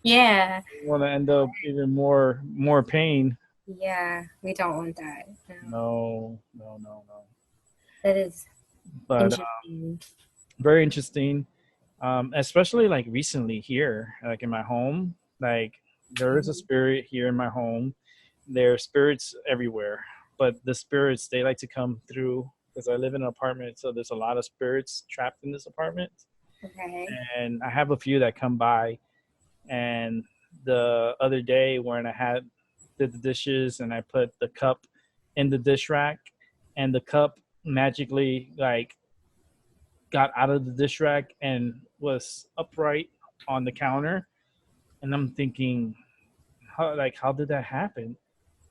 Yeah. I want to end up even more pain. Yeah. We don't want that. No. No. That is But interesting. very interesting, especially like recently here, like in my home. Like there is a spirit here in my home. There are spirits everywhere, but the spirits, they like to come through because I live in an apartment, so there's a lot of spirits trapped in this apartment. Okay. And I have a few that come by. And the other day when did the dishes and I put the cup in the dish rack, and the cup magically like got out of the dish rack and was upright on the counter. And I'm thinking, how did that happen?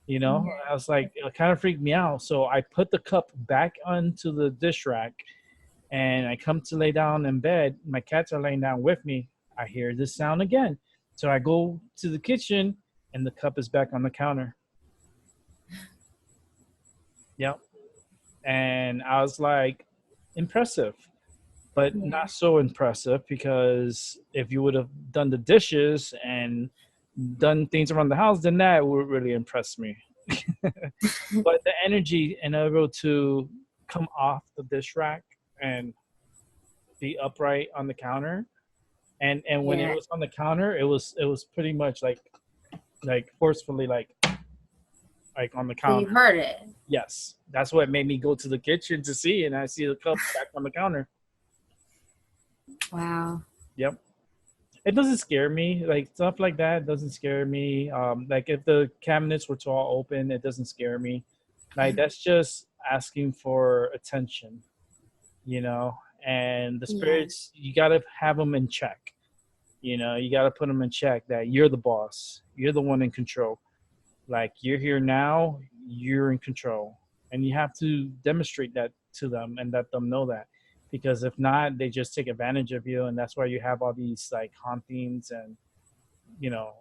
I was like, it kind of freaked me out. So I put the cup back onto the dish rack, and I come to lay down in bed. My cats are laying down with me. I hear this sound again. So I go to the kitchen, and the cup is back on the counter. Yep. And I was like, impressive, but Yeah. not so impressive, because if you would have done the dishes and done things around the house, then that would really impress me. But the energy and able to come off the dish rack and be upright on the counter, and when it Yeah. was on the counter, it was pretty much like forcefully like on the So you counter. heard it. Yes, that's what made me go to the kitchen to see, and I see the cup back on the counter. Wow. Yep. It doesn't scare me, like stuff like that doesn't scare me. Like if the cabinets were to all open, it doesn't scare me. Like that's just asking for attention. And the Yeah. spirits, you got to have them in check. You know, you got to put them in check that you're the boss, you're the one in control. Like you're here now, you're in control, and you have to demonstrate that to them and let them know that. Because if not, they just take advantage of you, and that's why you have all these like hauntings and you know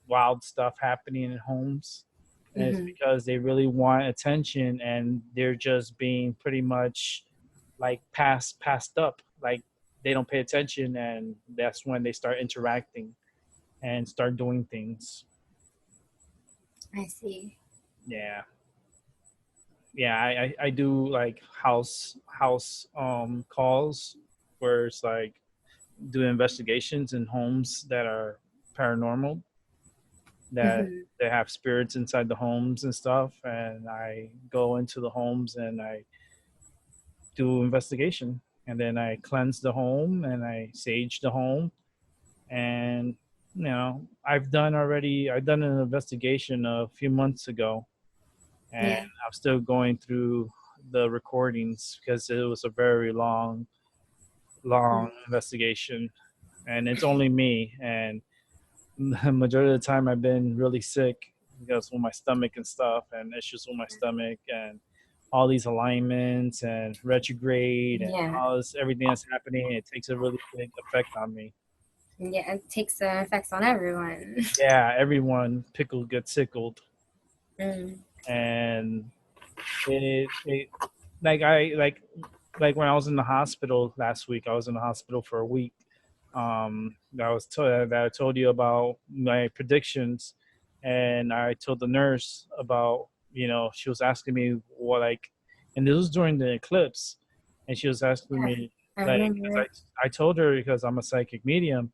wild stuff happening in homes. And it's Hmm. because they really want attention, and they're just being pretty much like passed up. Like they don't pay attention, and that's when they start interacting and start doing things. I see. Yeah. Yeah, I do like house calls where it's like do investigations in homes that are paranormal, that Hmm. they have spirits inside the homes and stuff, and I go into the homes and I do investigation, and then I cleanse the home and I sage the home. And I've done an investigation a few months ago, and Yeah. I'm still going through the recordings because it was a very long Mm. investigation, and it's only me. And the majority of the time, I've been really sick because with my stomach and stuff, and issues with my stomach, and all these alignments and retrograde and Yeah. all this everything that's happening. It takes a really big effect on me. Yeah. It takes effects on everyone. Yeah, everyone pickle gets sickled, Mm. and it like when I was in the hospital last week. I was in the hospital for a week. That I told you about my predictions, and I told the nurse about she was asking me what like, and this was during the eclipse, and she was asking Yeah. me I like, 'cause remember. I told her because I'm a psychic medium,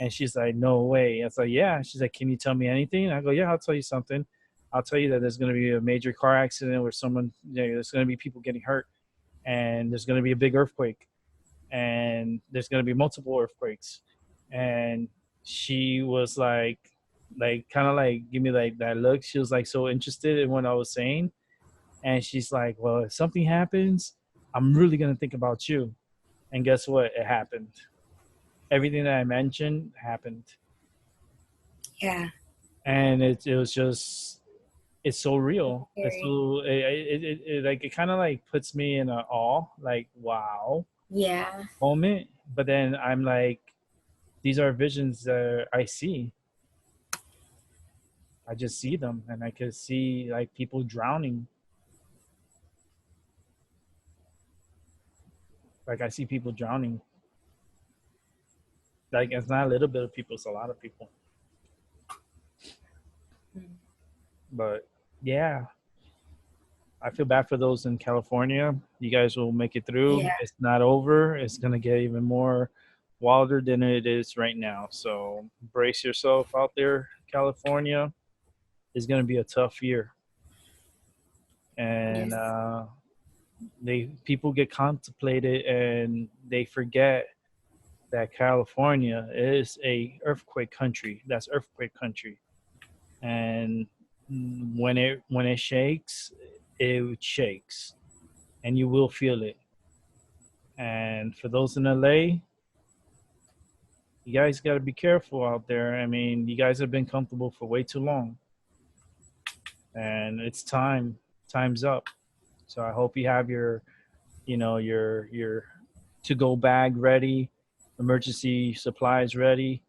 and she's like, no way. It's like, yeah. She's like, can you tell me anything? And I go, yeah, I'll tell you something. I'll tell you that there's going to be a major car accident where there's going to be people getting hurt, and there's going to be a big earthquake, and there's going to be multiple earthquakes. And she was like kind of like give me like that look. She was like so interested in what I was saying, and she's like, well, if something happens, I'm really going to think about you. And guess what? It happened. Everything that I mentioned happened, Yeah. and it was just it's so real. It's Scary. so it like it kind of like puts me in a awe, like wow Yeah. moment. But then I'm like, these are visions that I see. I just see them, and I could see like people drowning. Like I see people drowning. Like it's not a little bit of people; it's a lot of people. Mm. But yeah, I feel bad for those in California. You guys will make it through. Yeah. It's not over. It's gonna get even more wilder than it is right now. So brace yourself out there, California. It's gonna be a tough year, and Yes. they people get contemplated and they forget that California is a earthquake country. That's earthquake country, and when it shakes, it shakes, and you will feel it. And for those in LA, you guys got to be careful out there. I mean, you guys have been comfortable for way too long, and it's time. Time's up. So I hope you have your to go bag ready, emergency supplies ready.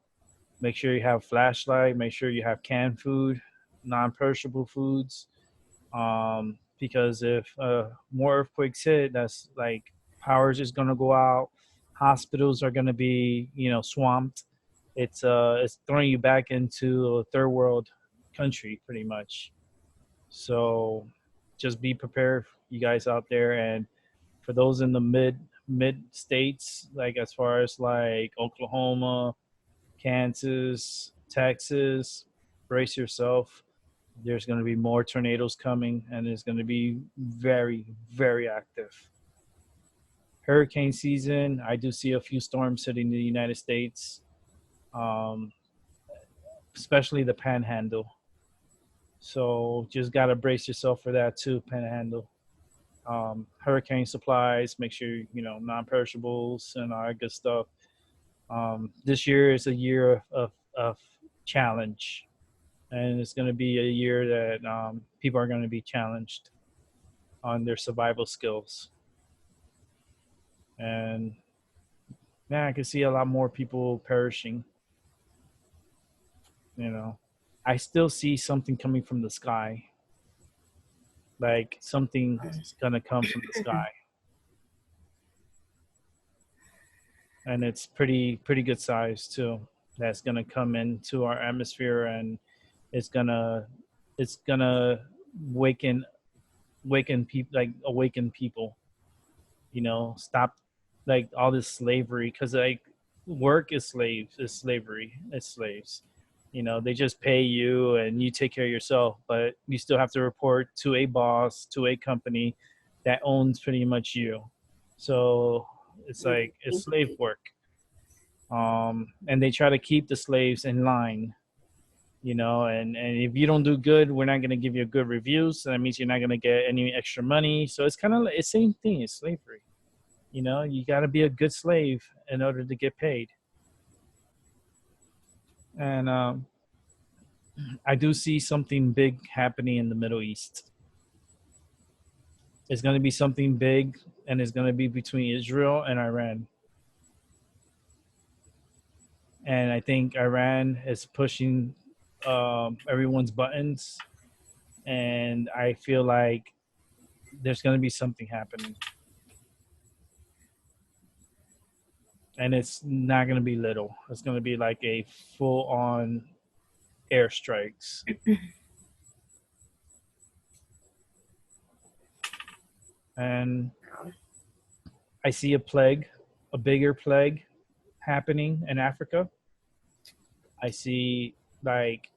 Make sure you have flashlight. Make sure you have canned food, non-perishable foods. Because if more earthquakes hit, that's like power is just gonna go out. Hospitals are gonna be swamped. It's throwing you back into a third world country pretty much. So just be prepared, you guys out there, and for those in the mid states, like as far as like Oklahoma, Kansas, Texas, brace yourself. There's going to be more tornadoes coming, and it's going to be very, very active. Hurricane season, I do see a few storms hitting the United States, um, especially the Panhandle. So just got to brace yourself for that too, Panhandle. Hurricane supplies, make sure non-perishables and all that good stuff. This year is a year of challenge, and it's going to be a year that people are going to be challenged on their survival skills. And yeah, I can see a lot more people perishing. You know, I still see something coming from the sky, like something's gonna come from the sky, and it's pretty good size too. That's gonna come into our atmosphere, and it's gonna it's gonna waken waken people, like awaken people. Stop like all this slavery, because like work is slaves, is slavery, it's slaves. They just pay you and you take care of yourself, but you still have to report to a boss, to a company that owns pretty much you. So it's like it's slave work. And they try to keep the slaves in line. And if you don't do good, we're not going to give you a good review, so that means you're not going to get any extra money. So it's kind of like it's same thing, it's slavery. You got to be a good slave in order to get paid. And I do see something big happening in the Middle East. It's going to be something big, and it's going to be between Israel and Iran. And I think Iran is pushing everyone's buttons, and I feel like there's going to be something happening. And it's not going to be little. It's going to be like a full-on airstrikes. And I see a plague, a bigger plague happening in Africa. I see like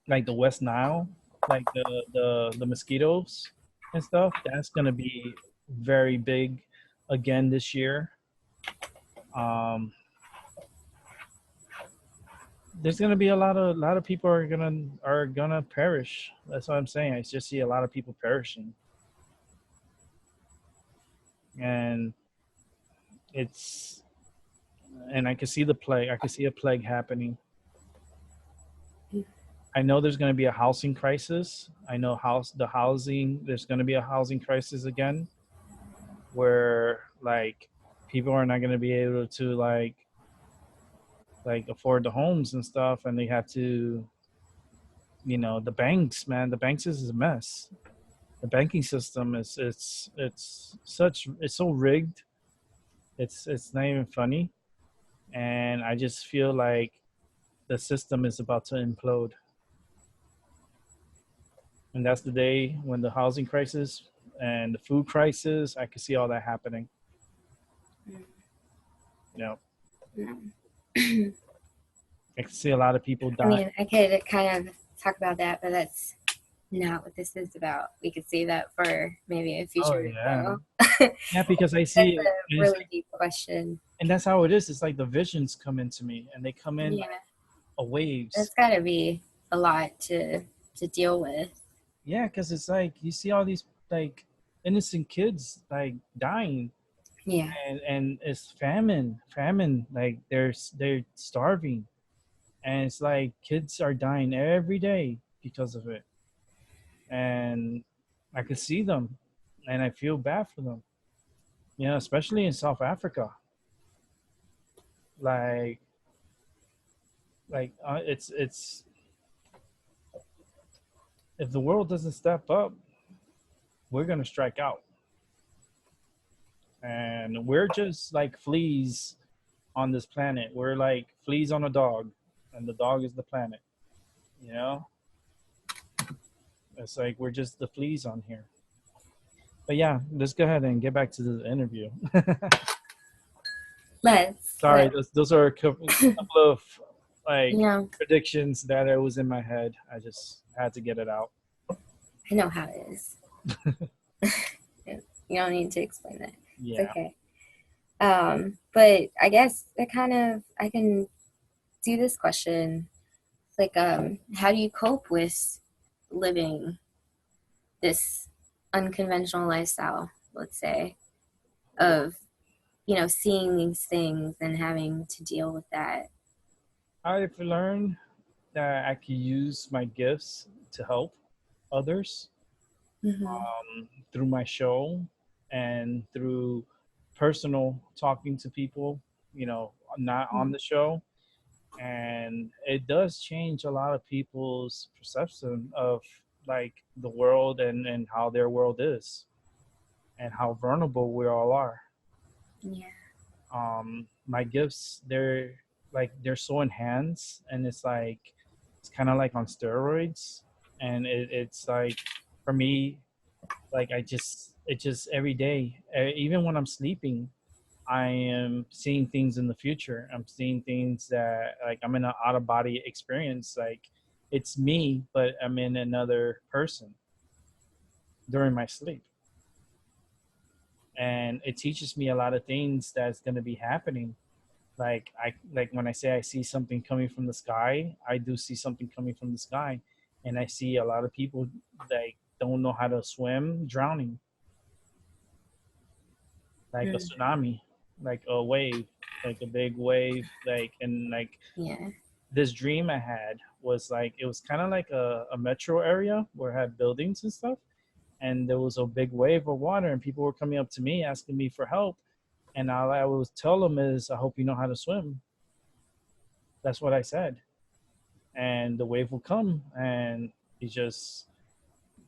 the West Nile, like the mosquitoes and stuff. That's gonna be very big again this year. Um, there's gonna be a lot of people are gonna perish. That's what I'm saying. I just see a lot of people perishing, and it's and I can see the plague. I can see a plague happening. I know there's going to be a housing crisis. I know there's going to be a housing crisis again, where like people are not going to be able to like afford the homes and stuff, and they have to, the banks, man, the banks is a mess. The banking system is it's so rigged. It's not even funny, and I just feel like the system is about to implode. And that's the day when the housing crisis and the food crisis, I could see all that happening. You I can see a lot of people I die. mean, I could kind of talk about that, but that's not what this is about. We could save that for maybe a Oh future yeah, video. yeah. Because I That's see, a really deep question. and that's how it is. It's like the visions come into me, and they come in Yeah, like a waves. that's got to be a lot to deal with. Yeah, because it's like you see all these like innocent kids like dying, Yeah, and it's famine. Like they're starving, and it's like kids are dying every day because of it. And I could see them, and I feel bad for them. Especially in South Africa. Like, it's if the world doesn't step up, we're gonna strike out, and we're just like fleas on this planet. We're like fleas on a dog, and the dog is the planet. You know, it's like we're just the fleas on here. But yeah, let's go ahead and get back to the interview. let's. Sorry, those are a couple of like Yeah, predictions that it was in my head. I just had to get it out. I know how it is. You don't need to explain that. Yeah. It's okay. But I guess I can do this question. Like, how do you cope with living this unconventional lifestyle, let's say, of seeing these things and having to deal with that? I've learned that I can use my gifts to help others Mm-hmm. through my show and through personal talking to people, not on the show. And it does change a lot of people's perception of like the world and how their world is and how vulnerable we all are. Yeah. My gifts, they're so enhanced, and it's kind of like on steroids. And it's like, for me, like it just every day, even when I'm sleeping, I am seeing things in the future. I'm seeing things that, like, I'm in an out of body experience. Like, it's me, but I'm in another person during my sleep. And it teaches me a lot of things that's going to be happening. Like when I say I see something coming from the sky, I do see something coming from the sky. And I see a lot of people like don't know how to swim, drowning, like a Mm. tsunami, like a wave, like a big wave, and like Yeah. this dream I had was like, it was kind of like a metro area where it had buildings and stuff, and there was a big wave of water, and people were coming up to me asking me for help, and all I would tell them is, I hope you know how to swim. That's what I said. And the wave will come, and you just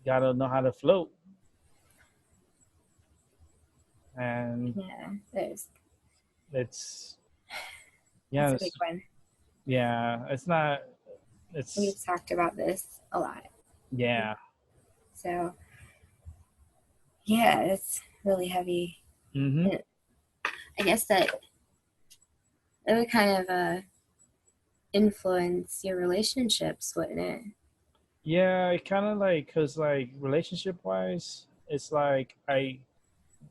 gotta know how to float. And Yeah. There's it's That's yeah, a big one. it's not, We've it's talked about this a lot. yeah. So yeah, it's really heavy. Mm-hmm. And I guess that it would kind of influence your relationships, wouldn't it? Yeah, it kind of like, cause like relationship wise, it's like I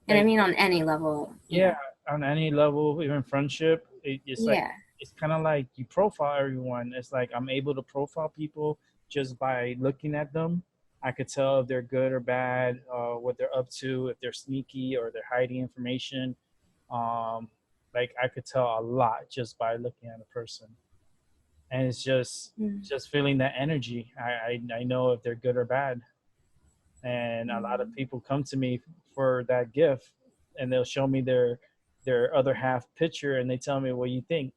And I like mean on any level, yeah, on any level, even friendship, it's like, Yeah. it's kind of like you profile everyone. It's like I'm able to profile people just by looking at them. I could tell if they're good or bad, what they're up to, if they're sneaky or they're hiding information. Um, like I could tell a lot just by looking at a person, and it's Mm. just feeling that energy. I know if they're good or bad. And a lot of Mm. people come to me for that gift, and they'll show me their other half picture, and they tell me what you think,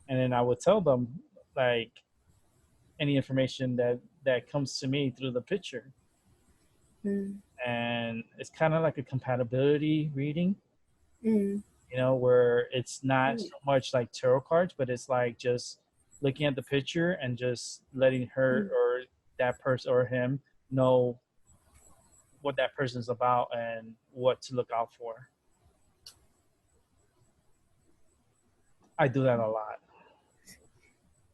and then I would tell them like any information that comes to me through the picture. Mm. And it's kind of like a compatibility reading, Mm. where it's not Mm. so much like tarot cards, but it's like just looking at the picture and just letting her Mm. or that person or him know what that person's about and what to look out for. I do that a lot.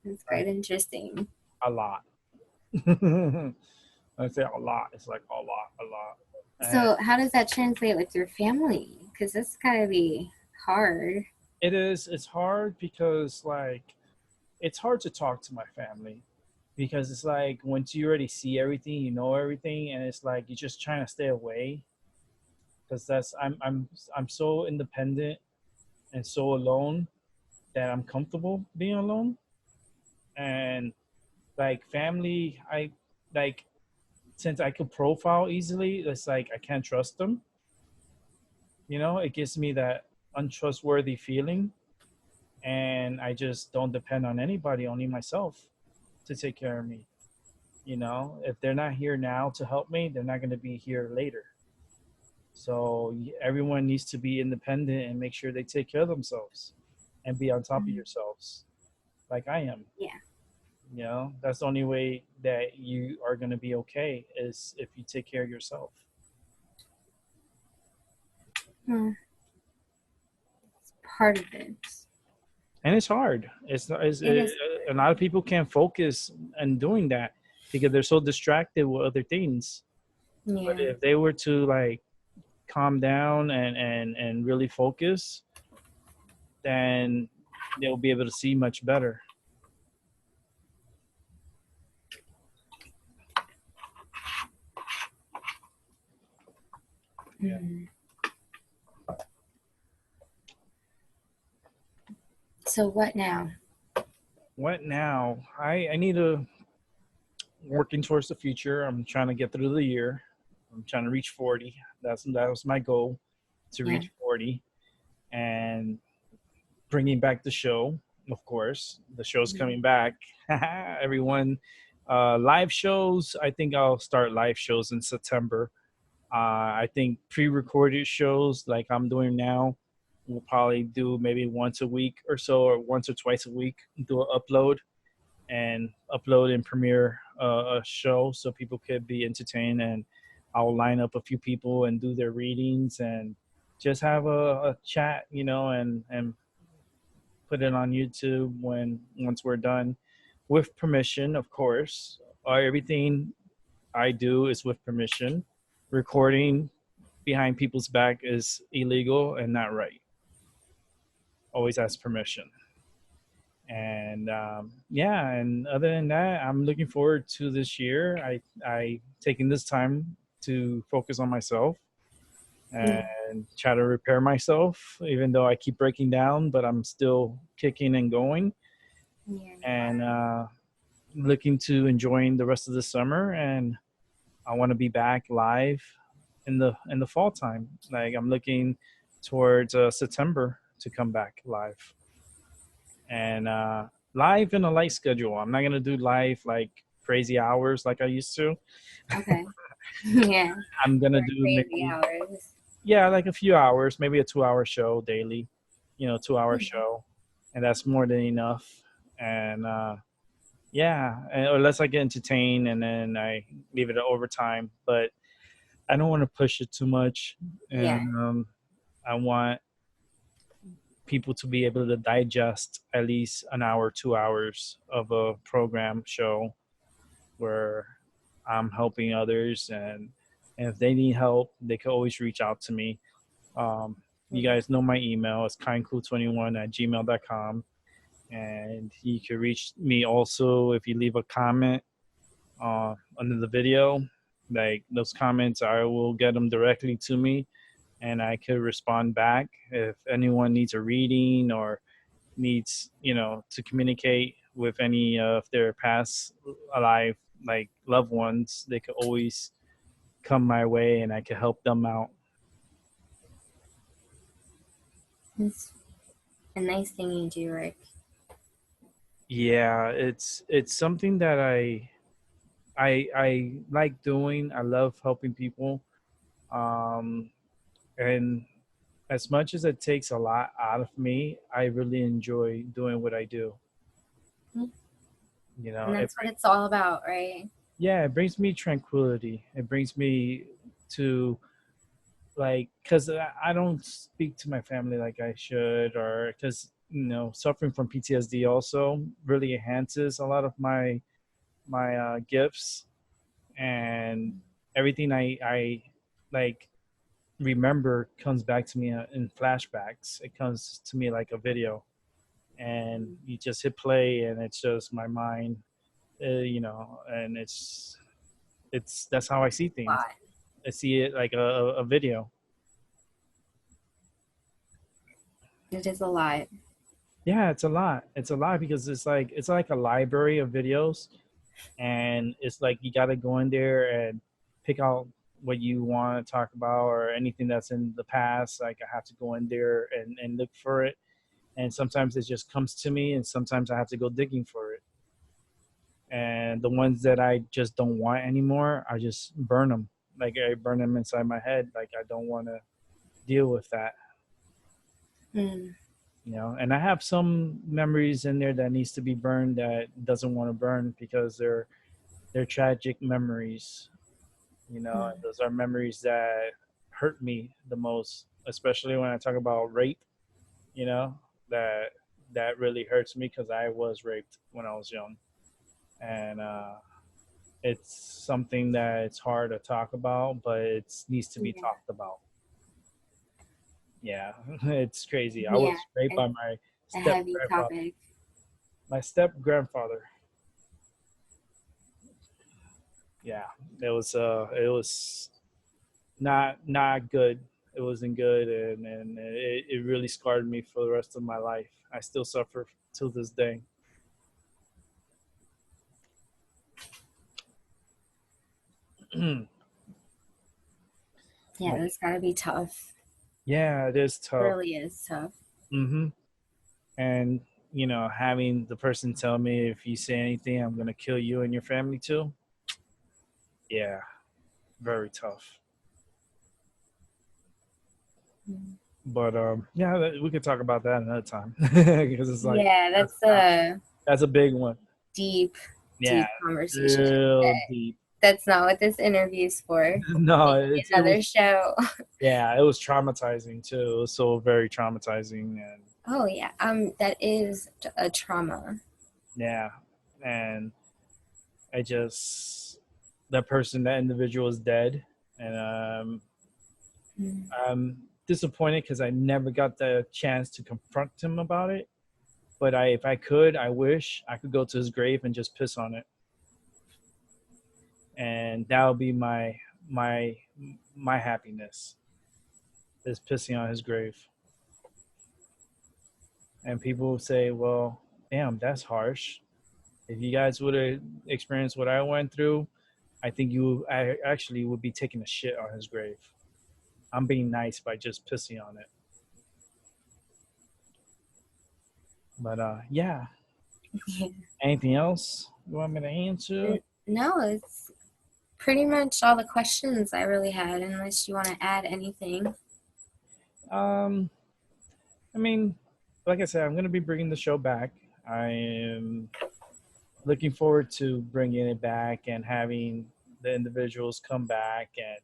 That's quite Like interesting. a lot. I say a lot. It's like a lot. And So how does that translate with your family? Because this gotta be hard. it is. It's hard because like it's hard to talk to my family because it's like once you already see everything, you know everything, and it's like you're just trying to stay away because I'm so independent and so alone that I'm comfortable being alone. And like family, I like, since I could profile easily, it's like I can't trust them. It gives me that untrustworthy feeling, and I just don't depend on anybody, only myself, to take care of me. If they're not here now to help me, they're not going to be here later. So everyone needs to be independent and make sure they take care of themselves and be on top of Mm. yourselves, like I am. Yeah. That's the only way that you are going to be okay, is if you take care of yourself. Well, part of it. And it's hard. It's not. It is. A lot of people can't focus on doing that because they're so distracted with other things. But Yeah. if they were to like calm down and really focus, then they'll be able to see much better. Yeah. Mm. So what now? What now? I need to working towards the future. I'm trying to get through the year. I'm trying to reach 40. That was my goal, to Yeah. reach 40, and bringing back the show. Of course, the show's coming back. Everyone, live shows. I think I'll start live shows in September. I think pre-recorded shows like I'm doing now, we'll probably do maybe once a week or so, or once or twice a week. Do an upload and upload and premiere a show so people could be entertained. And I'll line up a few people and do their readings and just have a chat, and put it on YouTube when once we're done, with permission, of course. Everything I do is with permission. Recording behind people's back is illegal and not right. Always ask permission. And yeah, and other than that, I'm looking forward to this year. I taking this time to focus on myself and try to repair myself, even though I keep breaking down, but I'm still kicking and going. Yeah. And looking to enjoying the rest of the summer. And I want to be back live in the fall time. Like I'm looking towards September to come back live, and live in a light schedule. I'm not gonna do live like crazy hours like I used to. Okay. Yeah. I'm gonna do Crazy maybe, hours. yeah, like a few hours, maybe a 2 hour show daily, 2 hour Mhm. show, and that's more than enough. And yeah, unless I get entertained and then I leave it at overtime, but I don't want to push it too much, Yeah. and I want people to be able to digest at least an hour, 2 hours of a program show where I'm helping others, and if they need help, they can always reach out to me. You guys know my email. It's kindcool21@gmail.com. And you can reach me also if you leave a comment under the video. Like those comments, I will get them directly to me, and I could respond back. If anyone needs a reading or needs, to communicate with any of their past alive, like loved ones, they could always come my way and I could help them out. It's a nice thing you do, Rick. Yeah, it's something that I like doing. I love helping people. Um, and as much as it takes a lot out of me, I really enjoy doing what I do. And It that's what it's all about, right? yeah, it brings me tranquility. It brings me to, like, because I don't speak to my family like I should, or because suffering from PTSD also really enhances a lot of my gifts, and everything I like remember comes back to me in flashbacks. It comes to me like a video, and you just hit play, and it's just my mind, and it's that's how I see things. Lot. I see it like a video. It is a lot. Yeah, it's a lot. It's a lot because it's like a library of videos, and it's like you got to go in there and pick out what you want to talk about, or anything that's in the past. Like I have to go in there and look for it, and sometimes it just comes to me, and sometimes I have to go digging for it. And the ones that I just don't want anymore, I just burn them. Like I burn them inside my head. Like I don't want to deal with that. Mm. And I have some memories in there that needs to be burned that doesn't want to burn because they're tragic memories. And those are memories that hurt me the most, especially when I talk about rape. You know that that really hurts me because I was raped when I was young, and it's something that it's hard to talk about, but it needs to be Yeah. talked about. Yeah, it's crazy. I Yeah. was raped by It's my a step heavy grandfather. topic. My step grandfather. Yeah, it was not good. it wasn't good, and it really scarred me for the rest of my life. I still suffer till this day. Yeah, But that's gotta be tough. yeah, it is It tough. really is tough. Hmm. And having the person tell me, if you say anything, I'm gonna kill you and your family too. Yeah, very tough. Mm. But yeah, we could talk about that another time because it's like Yeah, that's that's a that's a big one. deep, Yeah, deep conversation. real deep. That's not what this interview is for. No, Maybe it another was, show. yeah, it was traumatizing too. It was so very traumatizing, and Oh yeah, that is a trauma. yeah, and I just that person, that individual is dead, and Mm. I'm disappointed because I never got the chance to confront him about it. But if I could, I wish I could go to his grave and just piss on it, and that would be my my happiness, is pissing on his grave. And people say, "Well, damn, that's harsh. If you guys would have experienced what I went through, I think I actually would be taking a shit on his grave. I'm being nice by just pissing on it." But yeah. Anything else you want me to answer? No, it's pretty much all the questions I really had, unless you want to add anything. Um, I mean, like I said, I'm gonna be bringing the show back. I am looking forward to bringing it back and having the individuals come back, and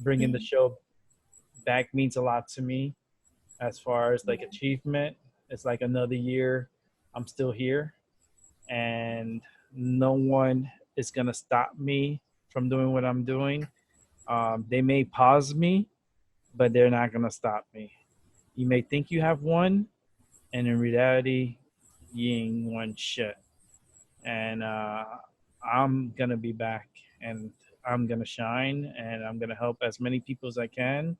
bringing the Mm. show back means a lot to me as far as like Yeah. achievement. It's like another year I'm still here, and no one is gonna stop me from doing what I'm doing. They may pause me, but they're not gonna stop me. You may think you have won, and in reality, you ain't won shit. And I'm gonna be back, and I'm gonna shine, and I'm gonna help as many people as I can.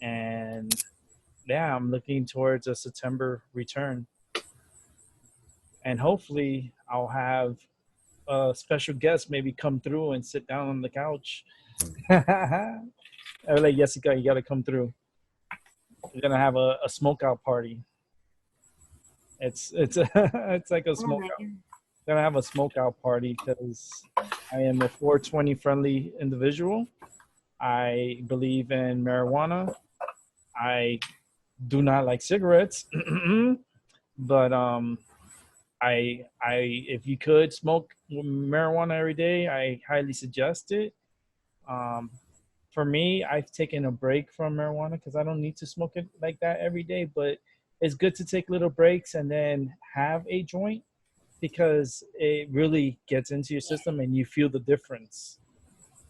And yeah, I'm looking towards a September return, and hopefully I'll have a special guest maybe come through and sit down on the couch. I was like, Jessica, you gotta come through. We're gonna have a smoke out party. It's it's like a Oh smoke my out. goodness. Gonna have a smoke out party because I am a 420 friendly individual. I believe in marijuana. I do not like cigarettes, but I if you could smoke marijuana every day, I highly suggest it. Um, for me, I've taken a break from marijuana because I don't need to smoke it like that every day. But it's good to take little breaks and then have a joint, because it really gets into your system and you feel the difference.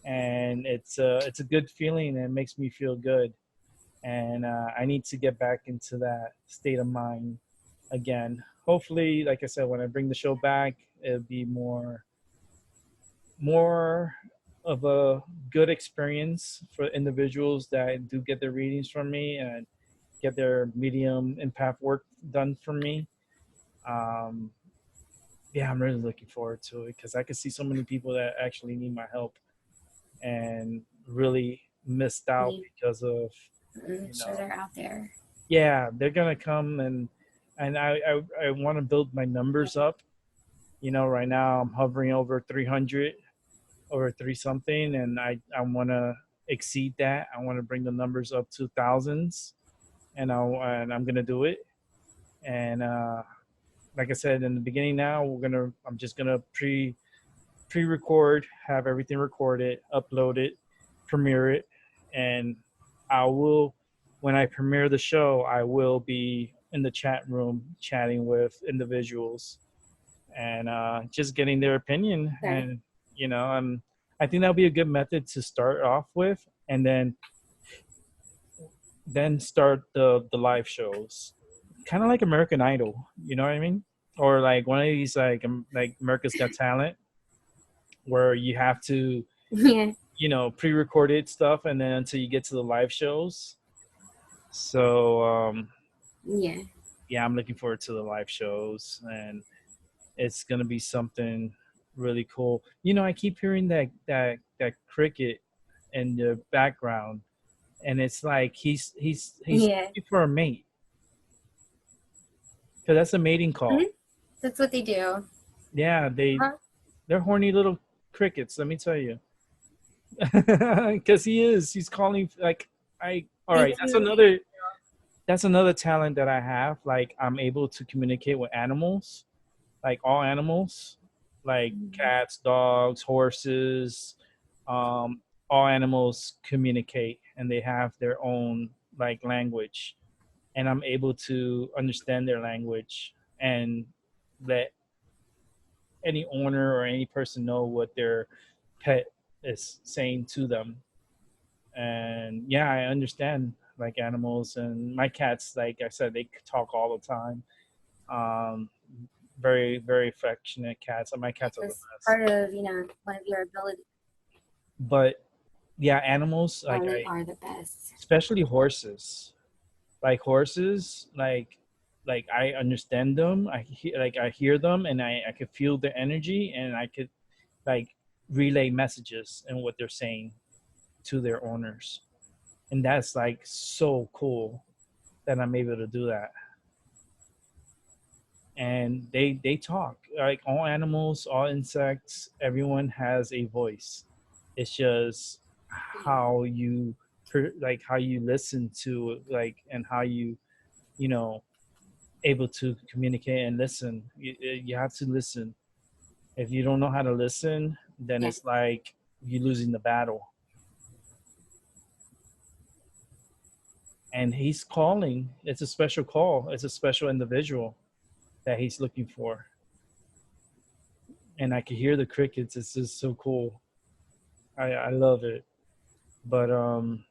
And it's a good feeling, and it makes me feel good. And I need to get back into that state of mind again. Hopefully, like I said, when I bring the show back, it'll be more of a good experience for individuals that do get their readings from me and get their medium impact work done for me. Um, yeah, I'm really looking forward to it because I can see so many people that actually need my help and really missed out because of, I'm you sure know, they're out there. yeah, they're gonna come, and I want to build my numbers up. Right now I'm hovering over 300, over three something, and I want to exceed that. I want to bring the numbers up to thousands, and I'm gonna do it. And like I said in the beginning, now I'm just gonna pre-record, have everything recorded, upload it, premiere it, and I will, when I premiere the show, I will be in the chat room chatting with individuals and just getting their opinion. Okay. And I think that'll be a good method to start off with, and then start the live shows, kind of like American Idol. You know what I mean? Or like one of these like America's Got Talent, where you have to, Yeah. pre-recorded stuff, and then until you get to the live shows. So Yeah. yeah, I'm looking forward to the live shows, and it's gonna be something really cool. You know, I keep hearing that cricket in the background, and it's like he's Yeah. looking for a mate, because that's a mating Mhm. call. That's what they do. Yeah, Huh? they're horny little crickets. Let me tell you, because he's calling like I. All They right, do. that's another talent that I have. Like I'm able to communicate with animals, like all animals, like Mhm. cats, dogs, horses. Um, all animals communicate, and they have their own like language, and I'm able to understand their language and let any owner or any person know what their pet is saying to them. And yeah, I understand like animals, and my cats, like I said, they talk all the time. Um, very very affectionate cats. My cats are the That's best. part of, one of your abilities. But yeah, animals Oh, like they I, are the best. especially horses. Like horses, like I understand them. I hear them, and I could feel their energy, and I could like relay messages and what they're saying to their owners. And that's like so cool that I'm able to do that. And they talk like all animals, all insects, everyone has a voice. It's just how you like how you listen to like, and how you know able to communicate and listen. You have to listen. If you don't know how to listen, then Yeah. it's like you're losing the battle. And he's calling. It's a special call. It's a special individual that he's looking for. And I can hear the crickets. It's just so cool. I love it. But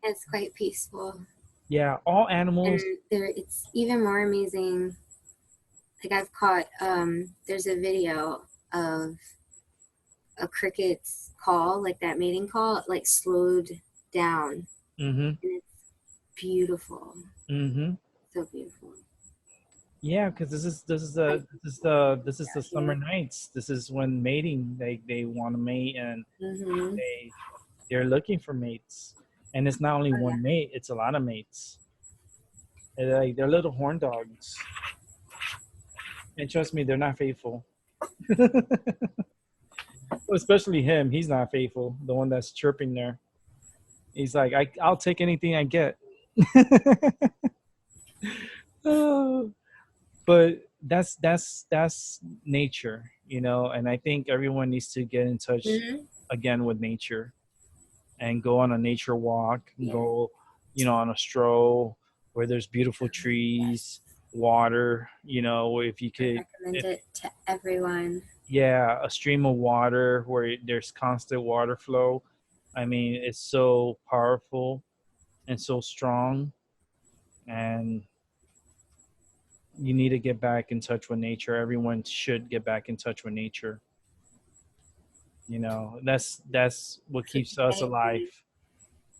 It's quite peaceful. yeah, all And animals. it's even more amazing. Like I've caught, there's a video of a cricket's call, like that mating call, like slowed down. Mhm. And it's beautiful. Mhm. So beautiful. Yeah, because I this is the out summer here. nights. This is when mating. They want to mate, and Mm-hmm. they they're looking for mates. And it's not only Oh yeah. one mate; it's a lot of mates. They're little horn dogs, and trust me, they're not faithful. Especially him. He's not faithful. The one that's chirping there. He's like, I'll take anything I get. Oh, but that's nature, and I think everyone needs to get in touch Mm-hmm. again with nature, and go on a nature walk, and Yeah. go on a stroll where there's beautiful Yes. trees, water, if you I could, recommend if it to everyone. yeah, a stream of water where there's constant water flow. I mean, it's so powerful and so strong, and you need to get back in touch with nature. Everyone should get back in touch with nature. That's what keeps I us alive. agree.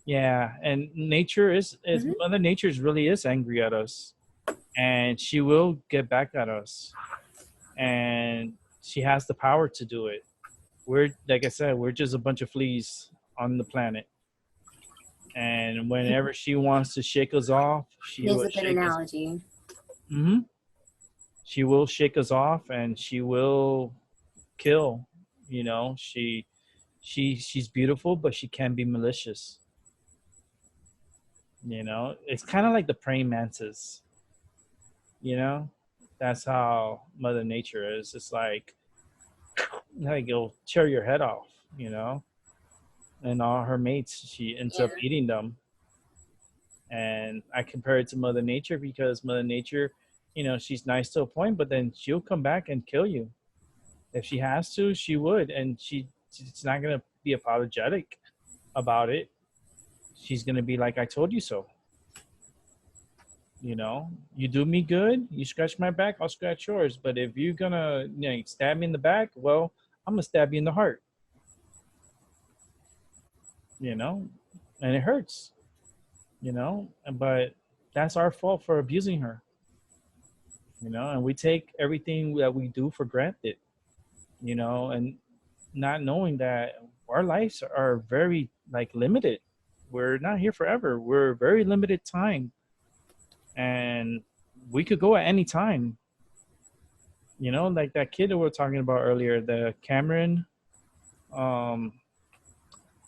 Yeah, and nature is Mm-hmm. Mother Nature really is angry at us, and she will get back at us, and she has the power to do it. We're, like I said, we're just a bunch of fleas on the planet, and whenever she wants to shake us off, she There's will a good shake us. analogy. Hmm. She will shake us off, and she will kill. She's beautiful, but she can be malicious. It's kind of like the praying mantis. You know, that's how Mother Nature is. It's like it'll tear your head off. You know, and all her mates, she ends up Yeah. eating them. And I compare it to Mother Nature because Mother Nature, she's nice to a point, but then she'll come back and kill you if she has to. She would, and she's not gonna be apologetic about it. She's gonna be like, "I told you so." You do me good, you scratch my back, I'll scratch yours. But if you're gonna, stab me in the back, well, I'm gonna stab you in the heart. you know and it hurts. But that's our fault for abusing her, and we take everything that we do for granted, and not knowing that our lives are very like limited. We're not here forever. We're very limited time, and we could go at any time. Like that kid that we were talking about earlier, the Cameron, um,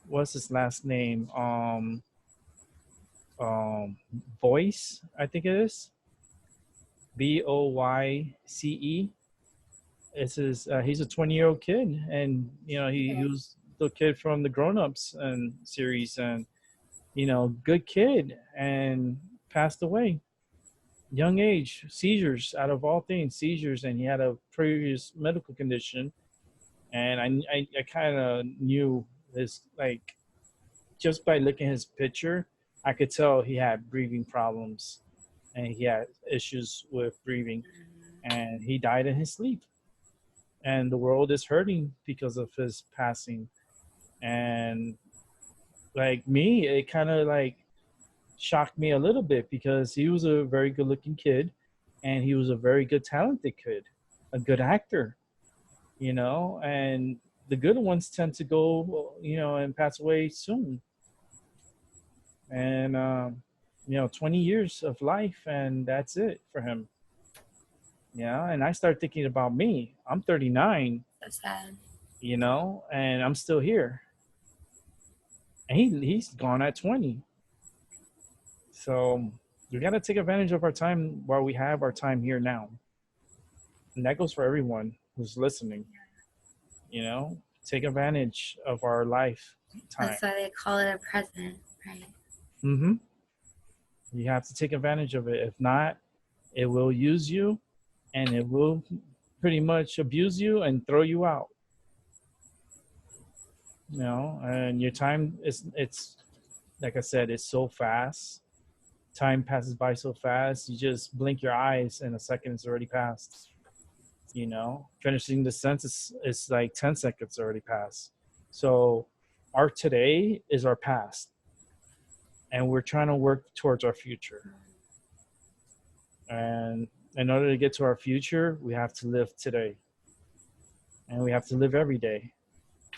what's his last name? Um, Voice, I think it is Boyce. It's his. He's a 20-year-old kid, and he was the kid from the Grown Ups and series, and good kid, and passed away young age, seizures out of all things, seizures, and he had a previous medical condition, and I kind of knew this like just by looking at his picture, I could tell he had breathing problems, and he had issues with breathing, and he died in his sleep, and the world is hurting because of his passing, and like me, it kind of like shocked me a little bit because he was a very good looking kid, and he was a very good talented kid, a good actor, and the good ones tend to go, and pass away soon. And 20 years of life, and that's it for him. Yeah, and I start thinking about me. I'm 39, So sad. and I'm still here, and he's gone at 20. So we got to take advantage of our time while we have our time here now, and that goes for everyone who's listening. Take advantage of our life time. That's why they call it a present, right? Mm-hmm. You have to take advantage of it. If not, it will use you, and it will pretty much abuse you and throw you out. And your time is, it's like I said, it's so fast. Time passes by so fast. You just blink your eyes and a second is already passed. Finishing the sentence is like 10 seconds already passed. So our today is our past, and we're trying to work towards our future. And in order to get to our future, we have to live today, and we have to live every day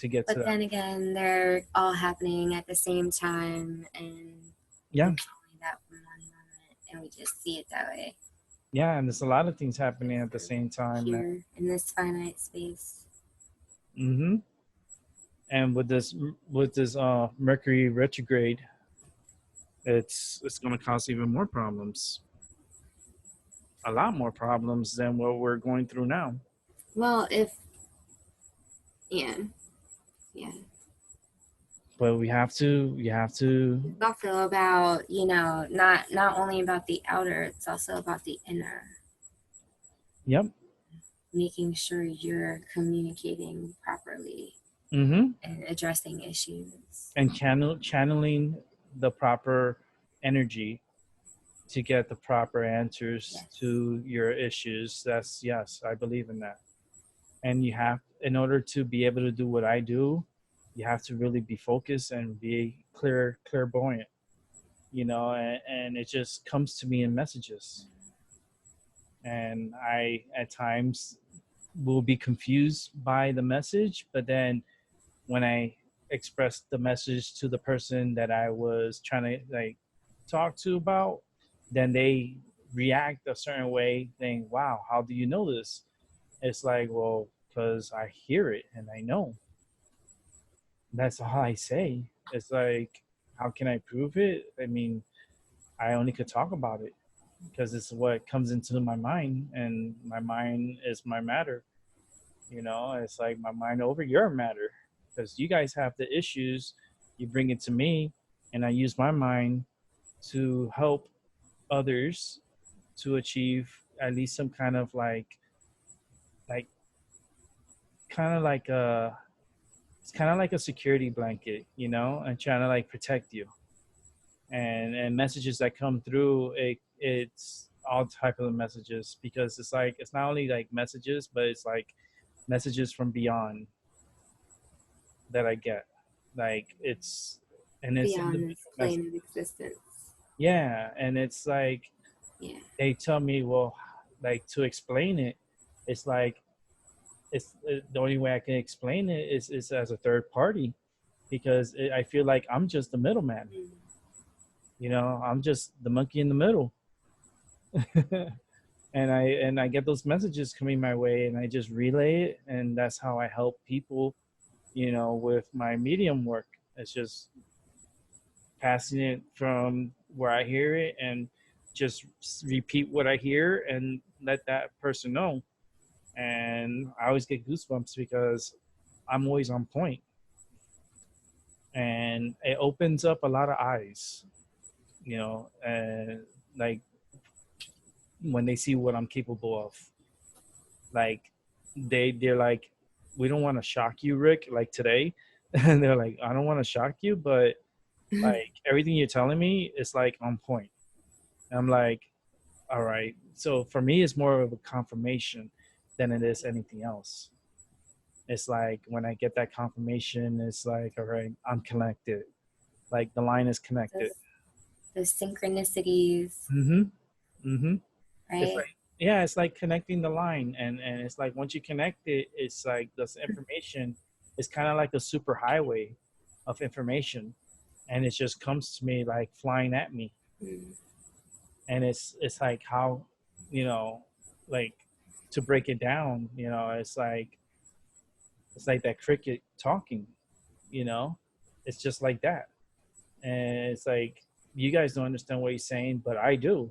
to get to But that. then again, they're all happening at the same time, and Yeah. it's only that one moment, and we just see it that way. Yeah, and there's a lot of things happening at the same time. Here in this finite space. Mm-hmm. And with this Mercury retrograde, it's going to cause even more problems. A lot more problems than what we're going through now. Well, yeah. But you have to. It's also about, not only about the outer, it's also about the inner. Yep. Making sure you're communicating properly. Mm-hmm. And addressing issues. And channeling the proper energy to get the proper answers to your issues. Yes, I believe in that. And in order to be able to do what I do, you have to really be focused and be clairvoyant, and it just comes to me in messages. And I, at times, will be confused by the message, but then when I express the message to the person that I was trying to talk to about, then they react a certain way, saying, "Wow, how do you know this?" It's like, well, because I hear it and I know. That's all I say. It's like, how can I prove it? I mean, I only could talk about it because it's what comes into my mind, and my mind is my matter. It's like my mind over your matter, because you guys have the issues, you bring it to me, and I use my mind to help others to achieve at least some kind of like kind of like a it's kind of like a security blanket, and trying to protect you. And messages that come through, it's all type of messages, because it's not only like messages, but it's like messages from beyond that I get. It's beyond this plane of existence. Yeah, and it's like Yeah. they tell me, well, like to explain it, it's like it's the only way I can explain it is as a third party because I feel like I'm just the middleman. Mm. I'm just the monkey in the middle. And I get those messages coming my way and I just relay it, and that's how I help people, with my medium work. It's just passing it from where I hear it and just repeat what I hear and let that person know. And I always get goosebumps because I'm always on point, and it opens up a lot of eyes, and like when they see what I'm capable of. Like they're like, we don't want to shock you, Rick, like today. And they're like, I don't want to shock you, but like everything you're telling me is like on point. And I'm like, all right. So for me, it's more of a confirmation than it is anything else. It's like when I get that confirmation, it's like, all right, I'm connected. Like the line is connected. Those synchronicities, Mm-hmm. Mm-hmm. It's right? like, yeah, it's like connecting the line, and it's like once you connect it, it's like this information is kind of like a super highway of information, and it just comes to me like flying at me, Mm. and it's like how, you know, like to break it down, it's like that cricket talking, you know, it's just like that, and it's like you guys don't understand what he's saying, but I do,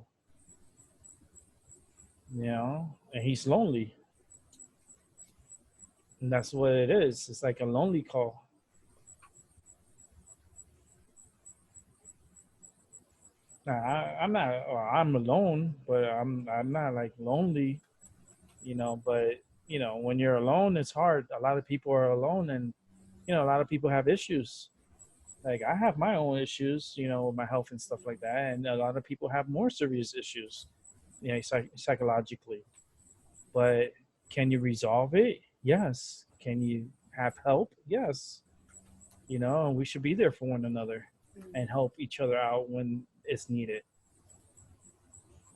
and he's lonely. And that's what it is. It's like a lonely call. I'm not. I'm alone, but I'm not like lonely. But when you're alone, it's hard. A lot of people are alone, and a lot of people have issues. Like I have my own issues, with my health and stuff like that, and a lot of people have more serious issues, psychologically. But can you resolve it? Yes. Can you have help? Yes. And we should be there for one another Mm. and help each other out when it's needed.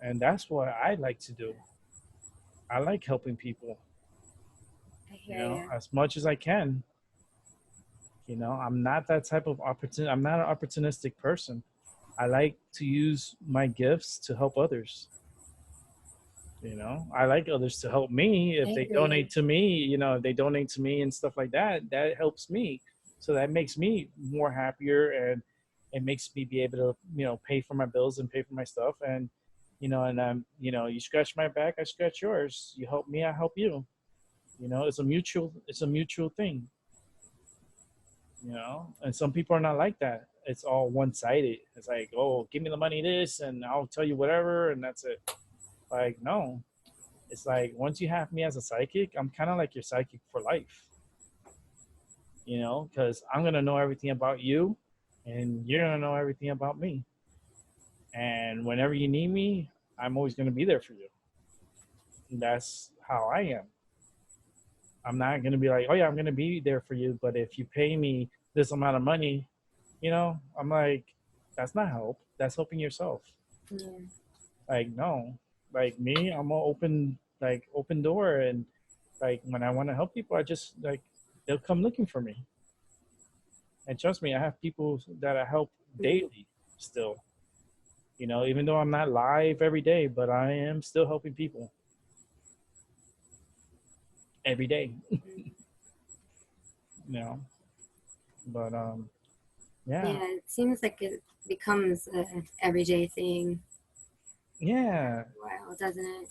And that's what I like to do. I like helping people, I hear you. as much as I can. I'm not that type of I'm not an opportunistic person. I like to use my gifts to help others. I like others to help me. I If they agree. donate to me, if they donate to me and stuff like that, that helps me. So that makes me more happier, and it makes me be able to, pay for my bills and pay for my stuff. And, you scratch my back, I scratch yours. You help me, I help you. It's a mutual thing, and some people are not like that. It's all one-sided. It's like, oh, give me the money, this, and I'll tell you whatever, and that's it. Like, no. It's like once you have me as a psychic, I'm kind of like your psychic for life, because I'm going to know everything about you, and you're going to know everything about me. And whenever you need me, I'm always going to be there for you. And that's how I am. I'm not going to be like, oh, yeah, I'm going to be there for you. But if you pay me this amount of money, I'm like, that's not help. That's helping yourself. Yeah. Like, no. Like me, I'm an open door, and like when I want to help people, I just like they'll come looking for me. And trust me, I have people that I help Mm. daily still. Even though I'm not live every day, but I am still helping people every day. Mm. You know, but yeah, Yeah, it seems like it becomes a everyday thing yeah. after a while, doesn't it?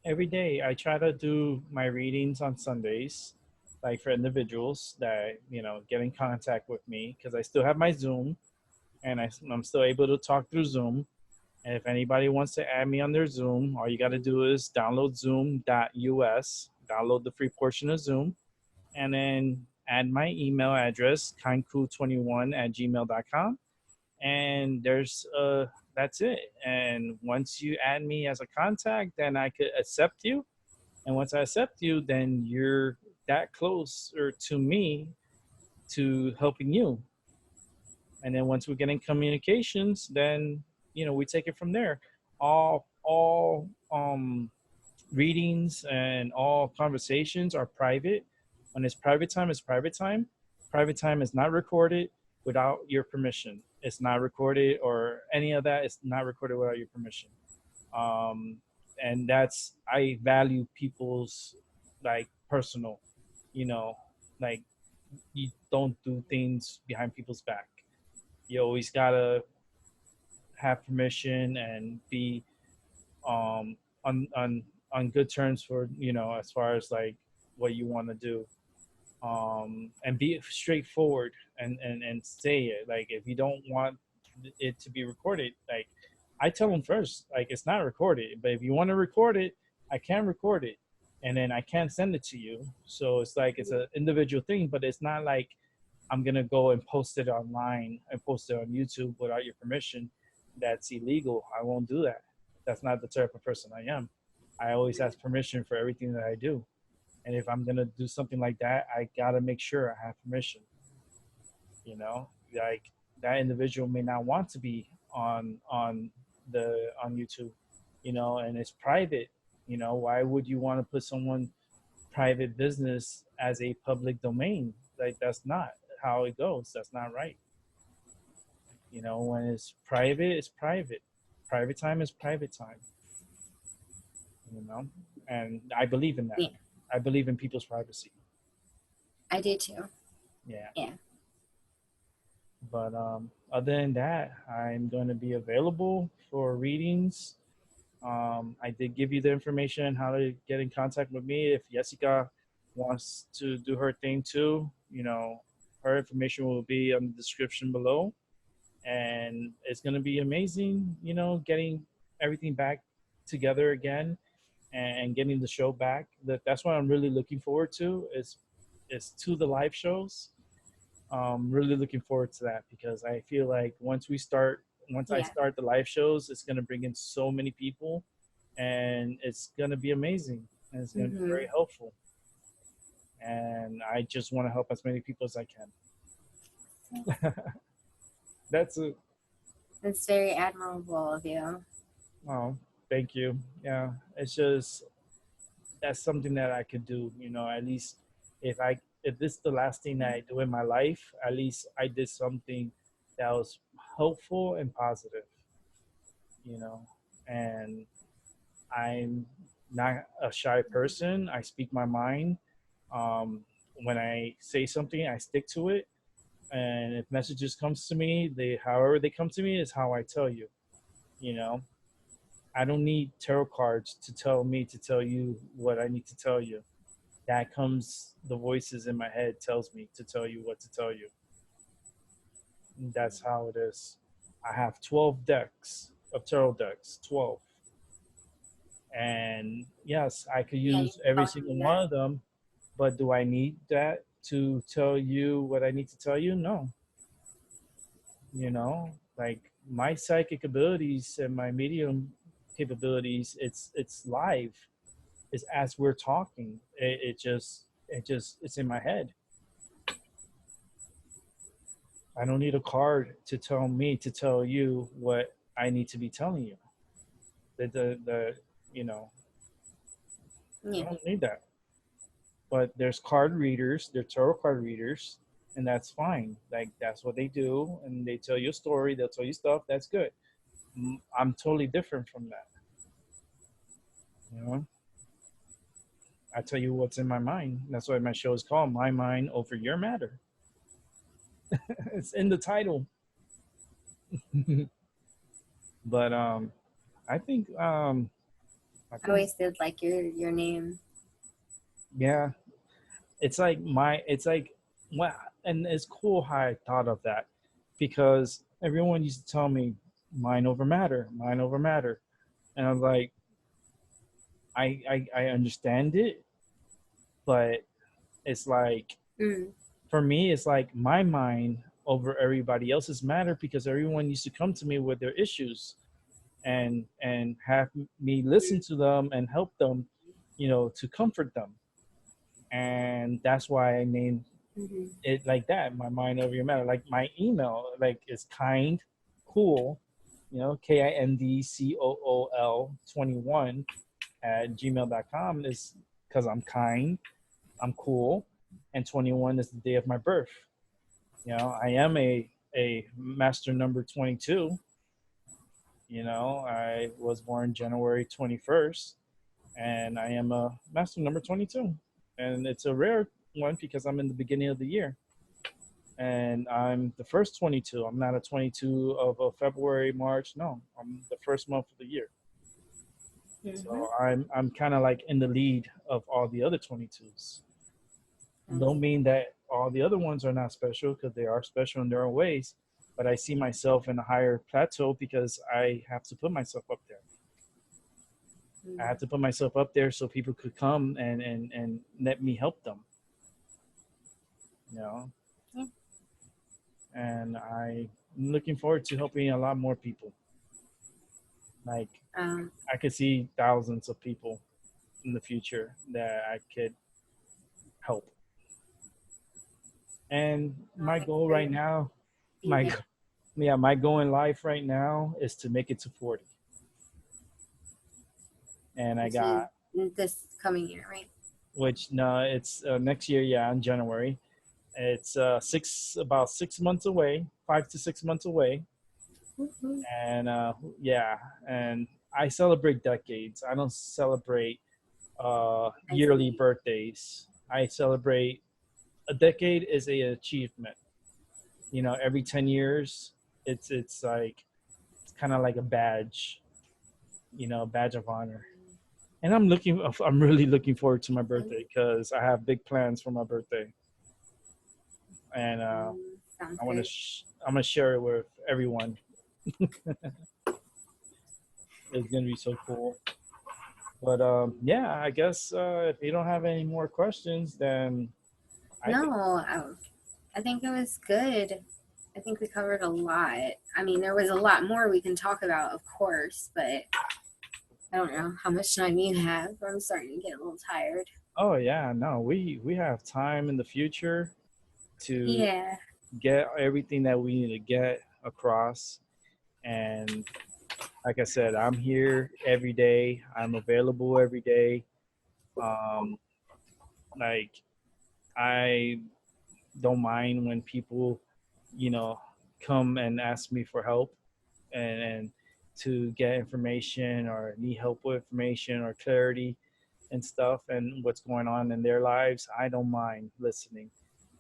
Every day I try to do my readings on Sundays, like for individuals that get in contact with me because I still have my Zoom, and I'm still able to talk through Zoom. And if anybody wants to add me on their Zoom, all you got to do is download zoom.us, download the free portion of Zoom, and then add my email address, kindcool21@gmail.com. And that's it. And once you add me as a contact, then I could accept you. And once I accept you, then you're that closer to me to helping you. And then once we get in communications, then we take it from there. All readings and all conversations are private. When it's private time, it's private time. Private time is not recorded without your permission. It's not recorded, or any of that. It's not recorded without your permission. um, and that's, I value people's like personal, you know, like, you don't do things behind people's back. You always gotta have permission and be um, on on good terms for, as far as like what you want to do, and be straightforward, and say it. Like, if you don't want it to be recorded, like, I tell them first, like, it's not recorded, but if you want to record it, I can record it, and then I can send it to you. So it's like, it's an individual thing, but it's not like I'm gonna go and post it online and post it on YouTube without your permission. That's illegal. I won't do that. That's not the type of person I am. I always ask permission for everything that I do. And if I'm gonna do something like that, I gotta make sure I have permission. Like, that individual may not want to be on YouTube, and it's private. Why would you want to put someone private business as a public domain? Like, that's not how it goes. That's not right. When it's private, it's private. Private time is private time. You know, and I believe in that. Yeah, I believe in people's privacy. I do too. Yeah. Yeah. But other than that, I'm going to be available for readings. I did give you the information on how to get in contact with me. If Jessica wants to do her thing too, her information will be on the description below. And it's going to be amazing, getting everything back together again, and getting the show back. That's what I'm really looking forward to, is to the live shows. Really looking forward to that, because I feel like once I start the live shows, it's going to bring in so many people, and it's going to be amazing, and it's going to be very helpful. And I just want to help as many people as I can. That's it. That's very admirable of you. Oh, thank you. Yeah, it's just, that's something that I could do. At least, if this is the last thing that I do in my life, at least I did something that was helpful and positive. And I'm not a shy person. I speak my mind. When I say something, I stick to it. And if messages comes to me, however they come to me is how I tell you. You know, I don't need tarot cards to tell you what I need to tell you. That comes, the voices in my head tells me to tell you what to tell you. And that's how it is. I have 12 decks of tarot decks, 12. And yes, I could use every single one of them, but do I need that to tell you what I need to tell you? No. Like, my psychic abilities and my medium capabilities, it's live. It's as we're talking. It's in my head. I don't need a card to tell you what I need to be telling you. The I don't need that. But there's card readers, they're tarot card readers, and that's fine. Like, that's what they do, and they tell you a story, they'll tell you stuff. That's good. I'm totally different from that. I tell you what's in my mind. That's why my show is called My Mind Over Your Matter. It's in the title. But I think I always did like your name. Yeah, it's like well, and it's cool how I thought of that, because everyone used to tell me mind over matter, mind over matter, and I'm like, I understand it, but it's like, for me, it's like my mind over everybody else's matter, because everyone used to come to me with their issues, and have me listen to them and help them, to comfort them. And that's why I named it like that. My mind over your matter. Like my email, like is kind, cool, KINDCOOL 21 at gmail.com is because I'm kind, I'm cool, and 21 is the day of my birth. I am a master number 22. I was born January 21st, and I am a master number 22. And it's a rare one because I'm in the beginning of the year. And I'm the first 22. I'm not a 22 of a February, March. No, I'm the first month of the year. So I'm kind of like in the lead of all the other 22s. Don't mean that all the other ones are not special, because they are special in their own ways. But I see myself in a higher plateau because I have to put myself up there. I have to put myself up there so people could come and let me help them. You know, and I'm looking forward to helping a lot more people. Like I could see thousands of people in the future that I could help. And my goal right now, my my goal in life right now is to make it to 40. And I got this coming year, right? which no, it's next year. Yeah, in January. It's about 6 months away, 5 to 6 months away. And yeah, and I celebrate decades. I don't celebrate yearly birthdays. I celebrate a decade is a achievement. Every 10 years, it's like it's kind of like a badge, badge of honor. And I'm really looking forward to my birthday because I have big plans for my birthday, and I'm gonna share it with everyone. It's gonna be so cool. But yeah, I guess if you don't have any more questions, then I think it was good. I think we covered a lot. I mean, there was a lot more we can talk about, of course, but I don't know how much time you have. I'm starting to get a little tired. Oh yeah, no, we have time in the future to get everything that we need to get across. And like I said, I'm here every day. I'm available every day. Um, like I don't mind when people, you know, come and ask me for help and to get information or need help with information or clarity and stuff and what's going on in their lives. I don't mind listening.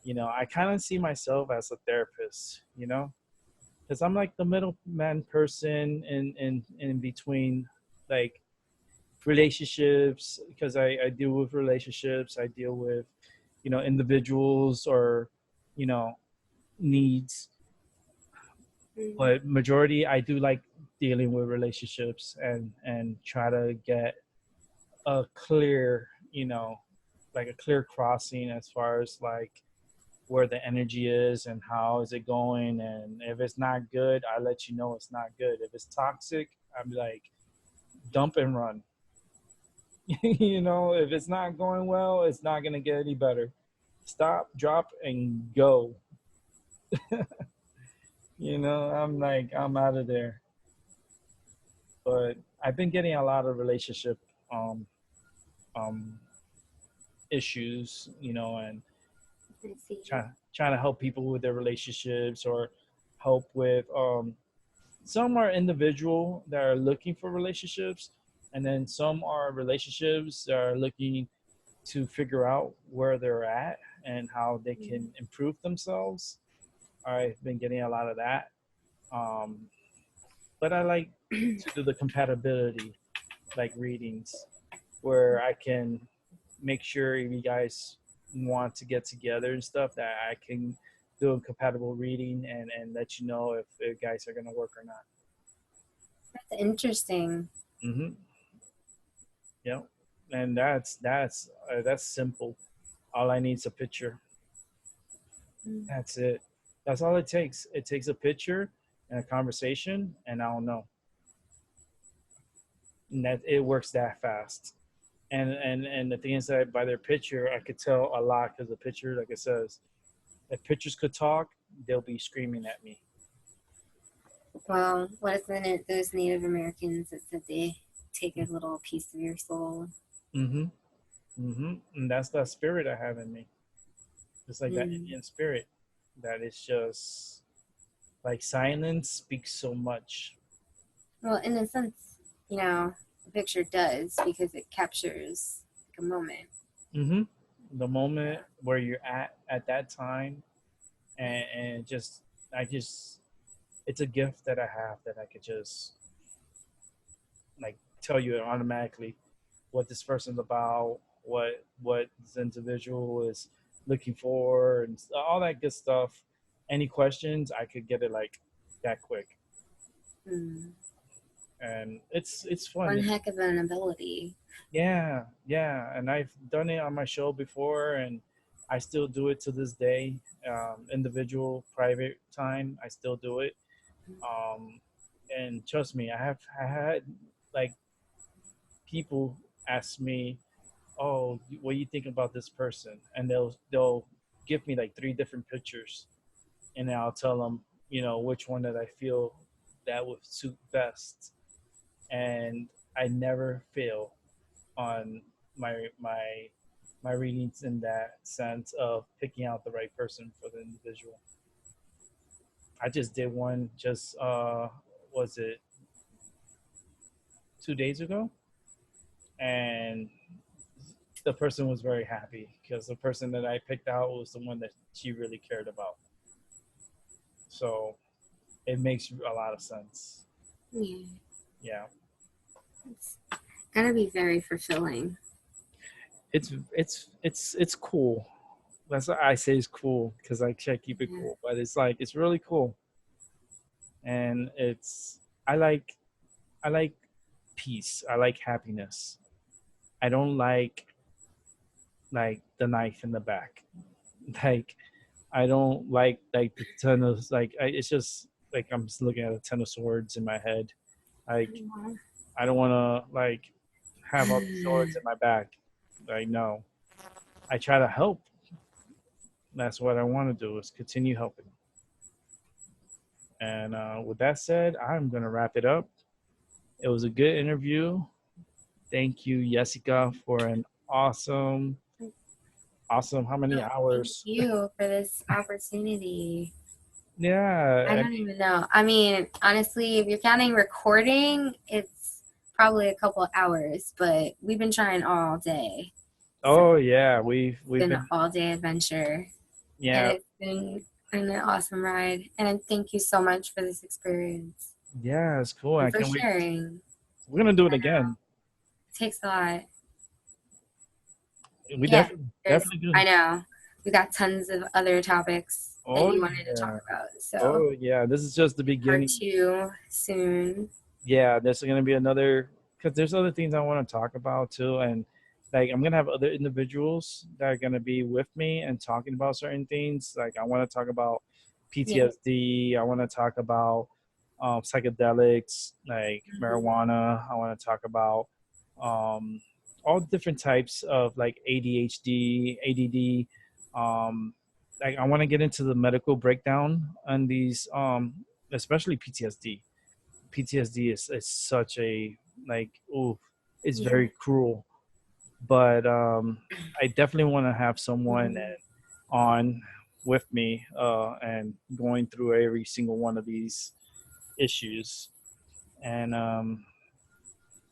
I kind of see myself as a therapist, because I'm like the middleman person in between, like, relationships, because I deal with relationships. I deal with individuals or you know needs, but majority I do like dealing with relationships and try to get a clear, like a clear crossing as far as like where the energy is and how is it going. And if it's not good, I let you know it's not good. If it's toxic, I'm like, dump and run. If it's not going well, it's not going to get any better. Stop, drop, and go. I'm like, I'm out of there. But I've been getting a lot of relationship um, um, issues, and trying to help people with their relationships, or help with some are individual that are looking for relationships, and then some are relationships that are looking to figure out where they're at and how they can improve themselves. I've been getting a lot of that. um, but I like to do the compatibility, like readings, where I can make sure if you guys want to get together and stuff, that I can do a compatible reading and let you know if you guys are going to work or not. That's interesting. Mm-hmm. Yep. And that's simple. All I need is a picture. That's it. That's all it takes. It takes a picture and a conversation, and I'll know. And that it works that fast. And the thing is that by their picture, I could tell a lot, because the picture, like it says, if pictures could talk, they'll be screaming at me. Well, what if those Native Americans that said they take a little piece of your soul? Mm-hmm. Mm-hmm. And that's that spirit I have in me. It's like that Mm. Indian spirit that is just like silence speaks so much. Well, in a sense, the picture does because it captures like a moment. Mm-hmm. The moment where you're at that time, and just I just it's a gift that I have that I could just like tell you automatically what this person's about, what this individual is looking for, and all that good stuff. Any questions, I could get it like that quick, Mm. and it's fun. One heck of an ability. Yeah, yeah, and I've done it on my show before, and I still do it to this day. Individual, private time, I still do it. Um, and trust me, I had like people ask me, "Oh, what do you think about this person?" And they'll give me like three different pictures, and then I'll tell them, which one that I feel that would suit best. And I never fail on my readings in that sense of picking out the right person for the individual. I just did one just was it 2 days ago, and the person was very happy because the person that I picked out was the one that she really cared about. So it makes a lot of sense. Yeah. Yeah, It's gonna be very fulfilling. it's cool. That's what I say is cool because I try to keep it Yeah. cool, but it's like it's really cool, and I like I like peace. I like happiness. I don't like the knife in the back. Like I don't like the ton of it's just like I'm just looking at a ton of swords in my head. Like I don't want to like have all these swords in my back. Like no, I try to help. That's what I want to do is continue helping. And with that said, I'm gonna wrap it up. It was a good interview. Thank you, Jessica, for an awesome. How many Thank hours? you for this opportunity. I Yeah. don't even know. I mean, honestly, if you're counting recording, it's probably a couple of hours, but we've been trying all day. So Oh yeah, it's we've been an been all-day adventure, and yeah it's been an awesome ride. And I thank you so much for this experience yeah it's cool. and I for can't wait. sharing. We're gonna do it I know again. it takes a lot. We Yeah, definitely I do. know we got tons of other topics that Oh you wanted to talk yeah. about. So Oh yeah. This is just the part beginning. two soon. Yeah, there's gonna be another because there's other things I want to talk about too, and like I'm gonna have other individuals that are gonna be with me and talking about certain things. Like I want to talk about Yeah. PTSD. I want to talk about psychedelics, like Mhm. marijuana. I want to talk about um, all different types of like ADHD, ADD. Um, like I want to get into the medical breakdown on these, especially PTSD. PTSD is such a like ooh, it's Yeah. very cruel. But I definitely want to have someone Mhm. on with me and going through every single one of these issues. And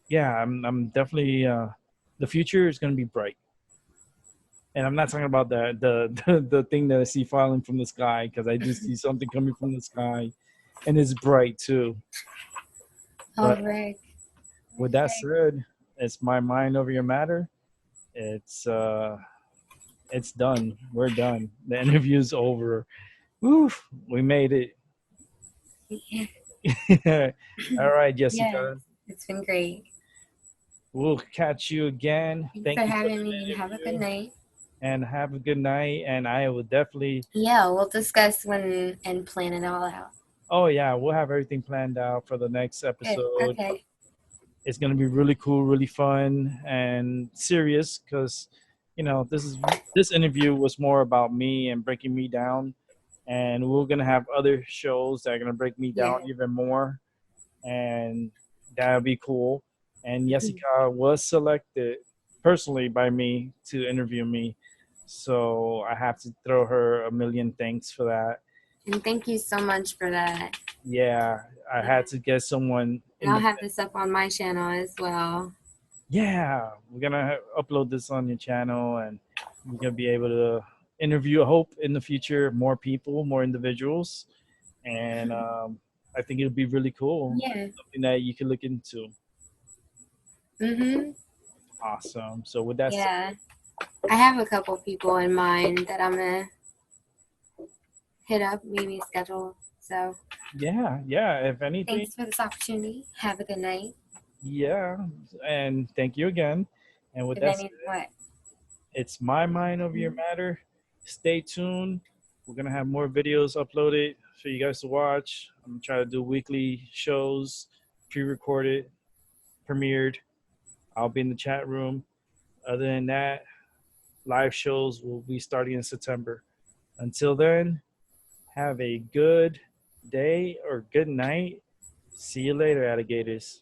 yeah, I'm definitely the future is going to be bright. And I'm not talking about the thing that I see falling from the sky because I just see something coming from the sky, and it's bright too. All But right. with that Okay. said, it's my mind over your matter. It's it's done. We're done. The interview's over. Woof, we made it. Yeah. All right, Yes, Jessica. it's been great. We'll catch you again. Thanks for Thank you for having me the and have a good interview. night. And have a good night. And I will definitely. Yeah, we'll discuss when and plan it all out. Oh yeah, we'll have everything planned out for the next Good. episode. Okay. It's gonna be really cool, really fun, and serious because this interview was more about me and breaking me down, and we're gonna have other shows that are gonna break me down Yeah. even more, and that'll be cool. And Mhm. Jessica was selected personally by me to interview me, so I have to throw her a million thanks for that. And thank you so much for that. Yeah, I had to get someone And I'll have independent. this up on my channel as well. Yeah, we're gonna upload this on your channel, and you're gonna be able to interview. I hope in the future more people, more individuals, and I think it'll be really cool. Yeah. Something that you can look into. Mhm. Awesome. So with that said, Yeah. I have a couple people in mind that I'm gonna hit up, maybe schedule. So yeah. If anything, thanks for this opportunity. Have a good night. yeah. And thank you again. And with If that said, any what? it's my mind over your matter. Stay tuned. We're gonna have more videos uploaded for you guys to watch. I'm gonna try to do weekly shows, pre-recorded, premiered. I'll be in the chat room. Other than that, live shows will be starting in September. Until then, have a good day or good night. See you later, alligators.